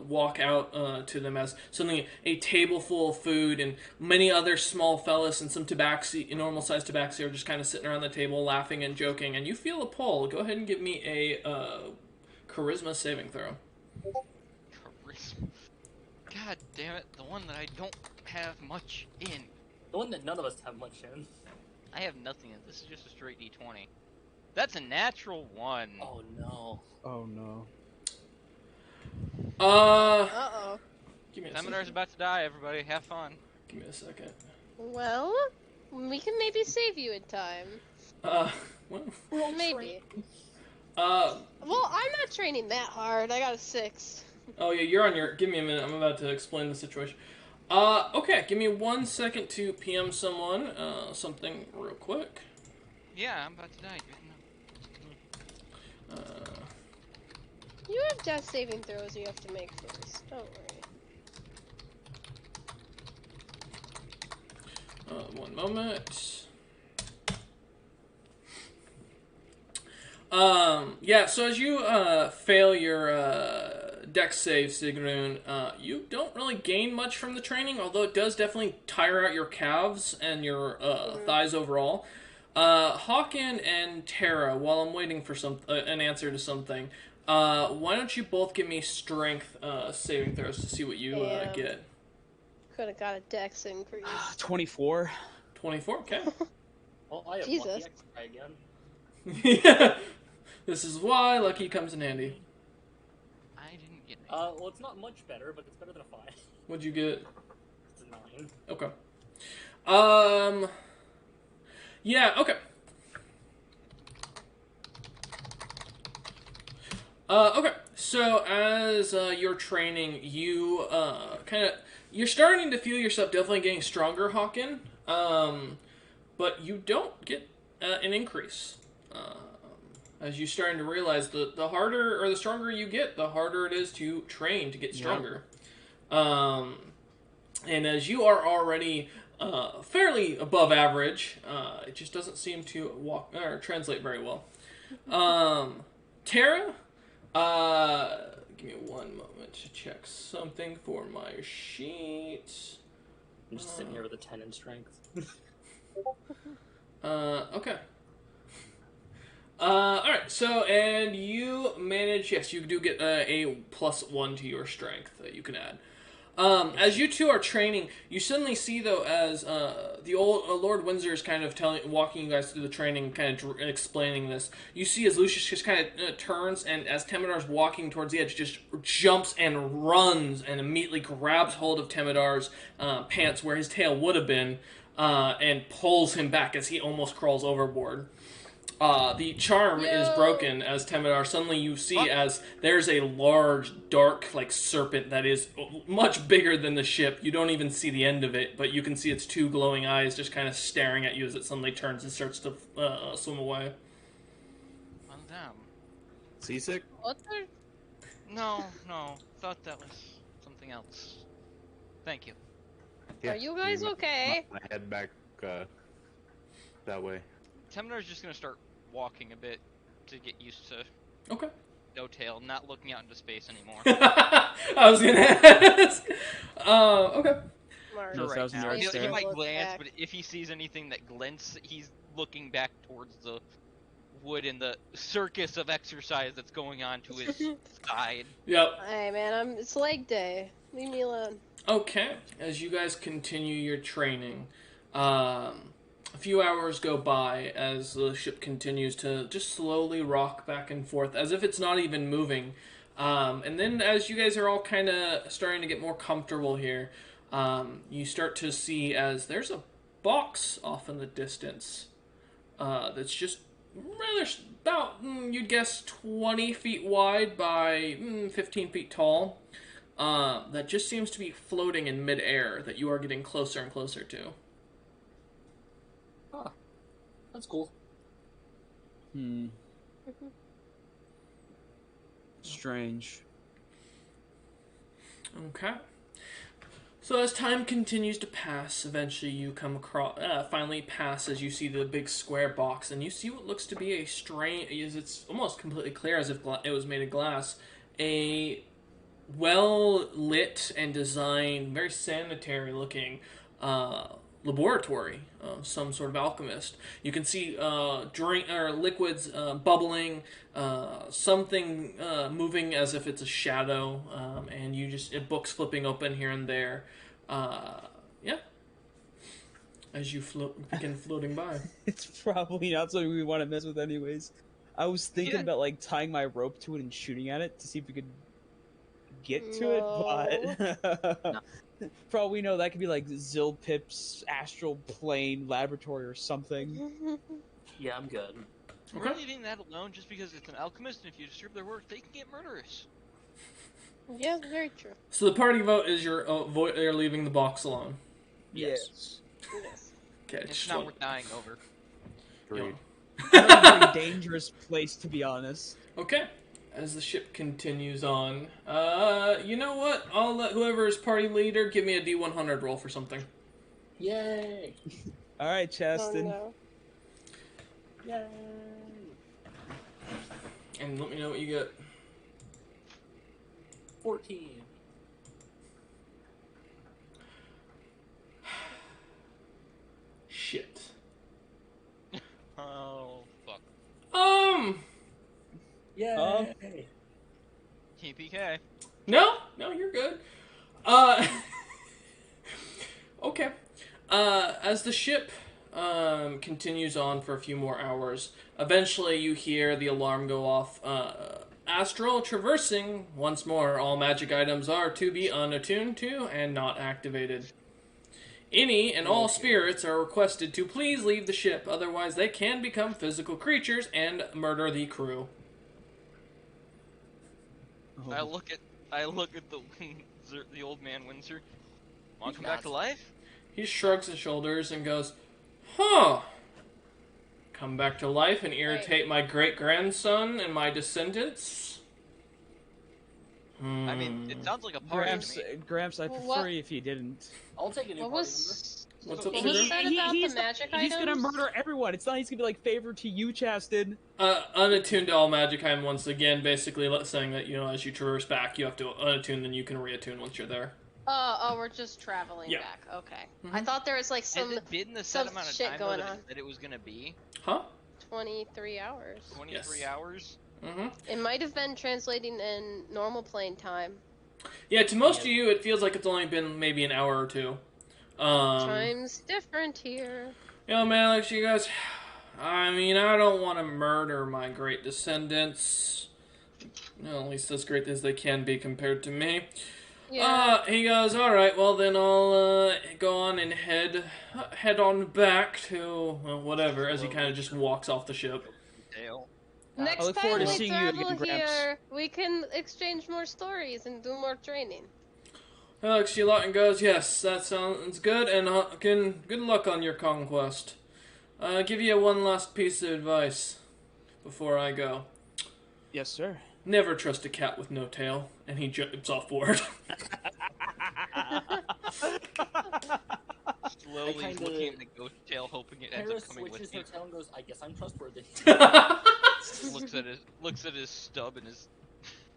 walk out to them, as suddenly a table full of food and many other small fellas and some tabaxi, normal-sized tabaxi, are just kind of sitting around the table laughing and joking, and you feel a pull. Go ahead and give me a charisma saving throw. Charisma. God damn it, the one that I don't have much in. The one that none of us have much in. I have nothing in. This is just a straight D20. That's a natural 1. Oh no. Oh no. Uh-oh. Give me a Seminar's second. about to die, everybody. Have fun. Give me a second. Well, we can maybe save you in time. Well, Maybe. Well, I'm not training that hard. I got a 6. oh yeah, you're on your... Give me a minute. I'm about to explain the situation. Okay. Give me 1 second to PM someone, something real quick. Yeah, I'm about to die. You have death saving throws you have to make first. Don't worry. 1 moment. Yeah, so as you fail your dex save, Sigrun, you don't really gain much from the training, although it does definitely tire out your calves and your thighs overall. Hawken and Tara, while I'm waiting for an answer to something, why don't you both give me strength saving throws to see what you get? Could have got a dex increase. 24. 24, okay. Well, I have Jesus. lucky X again. Yeah. This is why lucky comes in handy. I didn't get it. Well, it's not much better, but it's better than a 5. What'd you get? It's a 9. Okay. Yeah, okay. Okay, so as you're training, you you're starting to feel yourself definitely getting stronger, Hawken, but you don't get an increase. As you're starting to realize the harder or the stronger you get, the harder it is to train to get stronger. Yep. And as you are already fairly above average, it just doesn't seem to walk or translate very well. Tara, give me 1 moment to check something for my sheet. I'm just sitting here with a 10 in strength. Okay. Alright, so, and you manage, yes, you do get a +1 to your strength that you can add. As you two are training, you suddenly see, though, as the old Lord Windsor is kind of walking you guys through the training, kind of explaining this. You see as Lucius just kind of turns, and as Temedar's walking towards the edge, just jumps and runs and immediately grabs hold of Temedar's pants where his tail would have been, and pulls him back as he almost crawls overboard. The charm is broken as Temedar suddenly you see as there's a large, dark, serpent that is much bigger than the ship. You don't even see the end of it, but you can see its 2 glowing eyes just kind of staring at you as it suddenly turns and starts to swim away. Well, damn. Seasick? What the? No. Thought that was something else. Thank you. Are you guys okay? My head back that way. Temedar's just gonna start walking a bit to get used to Okay. no tail, not looking out into space anymore. I was gonna ask. Okay. Mark. No, For that was in now. your He stare. might Look glance, back. but if he sees anything that glints, he's looking back towards the wood and the circus of exercise that's going on to his side. Yep. Hey man, it's leg day. Leave me alone. Okay. As you guys continue your training, a few hours go by as the ship continues to just slowly rock back and forth, as if it's not even moving. And then as you guys are all kind of starting to get more comfortable here, you start to see as there's a box off in the distance that's just rather about, you'd guess, 20 feet wide by 15 feet tall. That just seems to be floating in midair that you are getting closer and closer to. Ah, that's cool. Strange. Okay. So as time continues to pass, eventually you come across, finally pass as you see the big square box, and you see what looks to be a strange, it's almost completely clear as if it was made of glass, a well-lit and designed, very sanitary-looking laboratory of some sort of alchemist. You can see liquids bubbling, something moving as if it's a shadow, and books flipping open here and there. As you begin floating by. It's probably not something we want to mess with anyways. I was thinking about like tying my rope to it and shooting at it to see if we could get to it, but probably no, that could be like Zilpip's astral plane laboratory or something. Yeah, I'm good. We're leaving that alone just because it's an alchemist, and if you disturb their work, they can get murderous. Yeah, very true. So the party vote is you're leaving the box alone. Yes. Okay, it's not worth dying over. Agreed. A very dangerous place, to be honest. Okay. As the ship continues on, you know what? I'll let whoever is party leader give me a D100 roll for something. Yay! All right, Chastin. Oh, no. Yay! And let me know what you get. 14. Shit. Oh, fuck. Yay! TPK. No, you're good. Okay. As the ship continues on for a few more hours, eventually you hear the alarm go off. Astral traversing. Once more, all magic items are to be unattuned to and not activated. Any and all spirits are requested to please leave the ship, otherwise they can become physical creatures and murder the crew. Oh. I look at the old man Windsor. Want to come back to life? He shrugs his shoulders and goes, "Huh. Come back to life and irritate my great-grandson and my descendants?" I mean, it sounds like a party to me. Gramps, I'd prefer you if you didn't. I'll take a new What party was What's up, what Sugar? was said about the magic items? He's gonna murder everyone. It's not he's gonna be like favored to you, Chastin. Unattuned to all magic item once again, basically saying that, as you traverse back, you have to unattune, then you can reattune once you're there. Oh, we're just traveling back. Okay. I thought there was like Has some it been the set amount of shit time going that on. it was gonna be? Huh? 23 hours. 23 hours? Mm-hmm. It might have been translating in normal plane time. Yeah, to most of you, it feels like it's only been maybe an hour or two. Time's different here. Man, Alex, you guys, I mean, I don't want to murder my great descendants. At least as great as they can be compared to me. Yeah. He goes, alright, well then I'll go on and head on back to, whatever, as he kind of just walks off the ship. Dale. Next I look time forward to we seeing you travel again, Gramps. here, we can exchange more stories and do more training. Alex Lawton goes, yes, that sounds good, and good luck on your conquest. I'll give you one last piece of advice before I go. Yes, sir. Never trust a cat with no tail, and he jumps off board. Slowly looking at the ghost tail, hoping it ends up coming with switches you. her tail and goes, I guess I'm trustworthy. looks at his stub and his...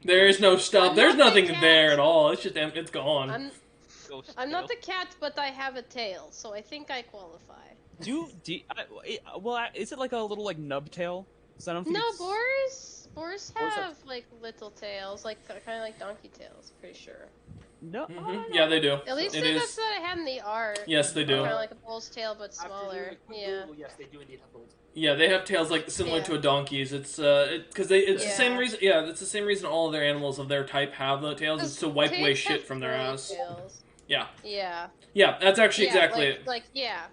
There is no stub. I'm There's not the nothing cat. there at all. It's just it's gone. I'm not the cat, but I have a tail, so I think I qualify. Is it like a little like nub tail? I don't think No, it's... boars have like little tails, like kind of like donkey tails. Pretty sure. No. Yeah, they do. At least that's what I had in the art. Yes, they do. Kind of like a bull's tail, but smaller. Yeah. Yes, they do indeed have those. Yeah, they have tails like similar to a donkey's. It's because it's the same reason. Yeah, it's the same reason all of their animals of their type have the tails. It's to wipe away shit from their ass. Tails. Yeah. Yeah. Yeah, that's actually exactly it. Like yeah.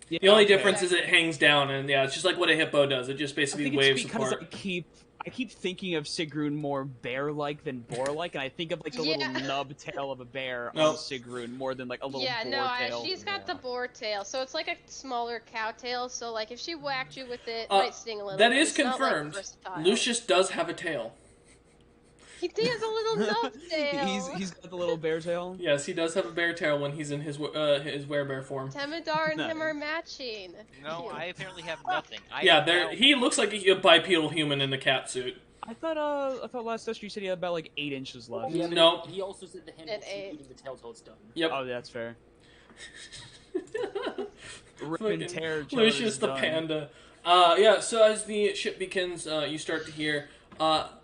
Yeah, The only okay. difference is it hangs down, and yeah, it's just like what a hippo does. It just I basically think waves it's because apart. I keep thinking of Sigrun more bear-like than boar-like, and I think of like the little nub tail of a bear on Sigrun more than like a little boar tail. She's got the boar tail, so it's like a smaller cow tail. So like if she whacked you with it, it might sting a little. That but is it's not, confirmed. like, versatile. Lucius does have a tail. He has a little nub tail. He's got the little bear tail. Yes, he does have a bear tail when he's in his werebear form. Temidar and him are matching. No, I apparently have nothing. He looks like a bipedal human in the cat suit. I thought last session you said he had about like 8 inches left. Yeah, no. He also said the hand will keep eating the tail till it's done. Yep. Oh, that's fair. Lucius the panda. Yeah, so as the ship begins, you start to hear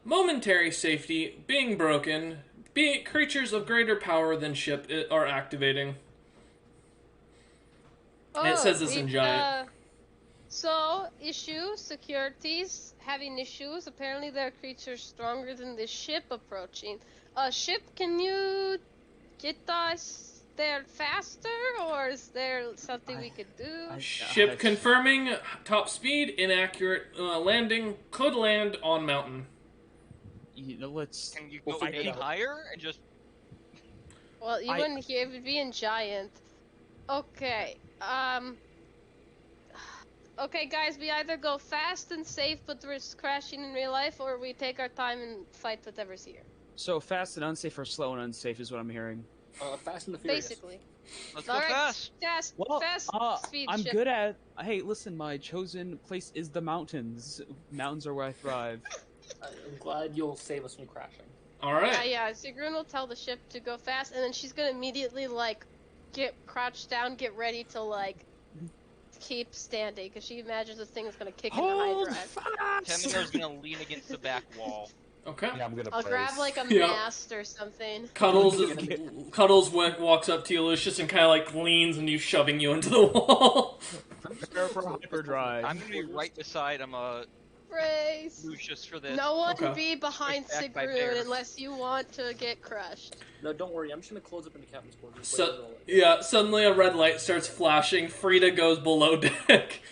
momentary safety being broken. Creatures of greater power than ship are activating. Oh, and it says this in giant. So, securities having issues. Apparently there are creatures stronger than the ship approaching. Ship, can you get us there faster, or is there something we could do? Ship confirming top speed, inaccurate landing, could land on mountain. Let's... Can you go any higher and just... Well, you wouldn't hear, it would be in giant. Okay, okay, guys, we either go fast and safe but risk crashing in real life, or we take our time and fight whatever's here. So fast and unsafe or slow and unsafe is what I'm hearing. Fast and the Furious. Basically. Let's go fast. Fast speed I'm ship. good at... Hey, listen, my chosen place is the mountains. Mountains are where I thrive. I'm glad you'll save us from crashing. Alright. Yeah, Sigrun will tell the ship to go fast, and then she's gonna immediately, like, get crouched down, get ready to, like, keep standing, because she imagines this thing is gonna kick in the high drive. Temidar's gonna lean against the back wall. Okay. Yeah, I'm gonna I'll grab, like, a Yeah. mast or something. Cuddles walks up to you, Lucius, and kind of, like, leans and you shoving you into the wall. Prepare for hyperdrive. I'm gonna be right beside Brace. Lucius for this. No one be behind Back by Sigrun bear. unless you want to get crushed. No, don't worry. I'm just gonna close up in the captain's quarters. Suddenly a red light starts flashing. Frida goes below deck.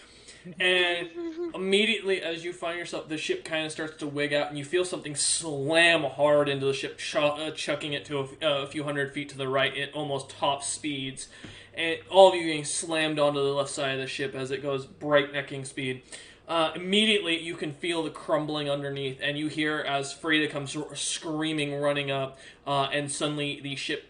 And immediately as you find yourself, the ship kind of starts to wig out, and you feel something slam hard into the ship, chucking it to a few hundred feet to the right at almost top speeds. And all of you getting slammed onto the left side of the ship as it goes breaknecking speed. Immediately, you can feel the crumbling underneath, and you hear as Frida comes screaming, running up, and suddenly the ship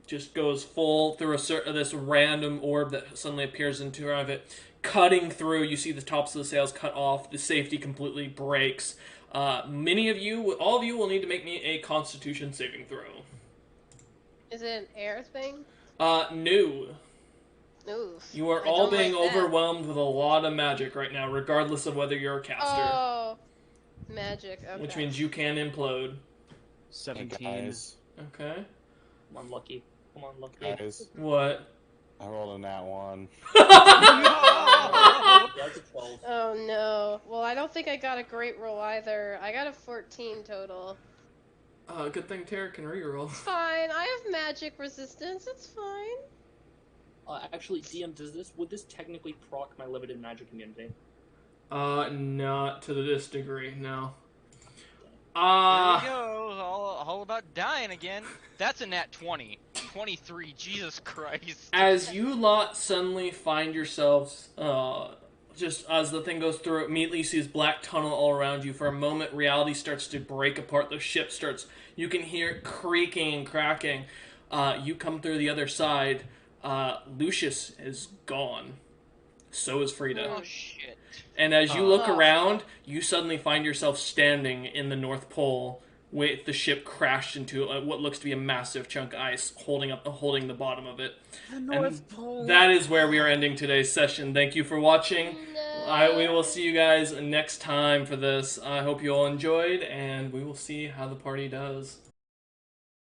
just goes full through this random orb that suddenly appears in front of it, cutting through. You see the tops of the sails cut off. The safety completely breaks. All of you will need to make me a Constitution saving throw. Is it an air thing? No. Oof. You are all being overwhelmed with a lot of magic right now, regardless of whether you're a caster. Oh, magic. Okay. Which means you can implode. 17. Okay. Come on, Lucky. Come on, Lucky. Guys, What? I rolled a nat 1. That's a 12. Oh no. Well, I don't think I got a great roll either. I got a 14 total. Good thing Tara can reroll. It's fine. I have magic resistance. It's fine. Actually, DM, would this technically proc my limited magic immunity? Not to this degree, no. Here we go. All about dying again. That's a nat 20. 23. Jesus Christ. As you lot suddenly find yourselves, just as the thing goes through, immediately you see this black tunnel all around you. For a moment, reality starts to break apart. The ship starts, you can hear it creaking and cracking. You come through the other side. Lucius is gone. So is Frida. Oh, shit. And as you look around, you suddenly find yourself standing in the North Pole with the ship crashed into what looks to be a massive chunk of ice holding the bottom of it. The North Pole. That is where we are ending today's session. Thank you for watching. We will see you guys next time for this. I hope you all enjoyed, and we will see how the party does.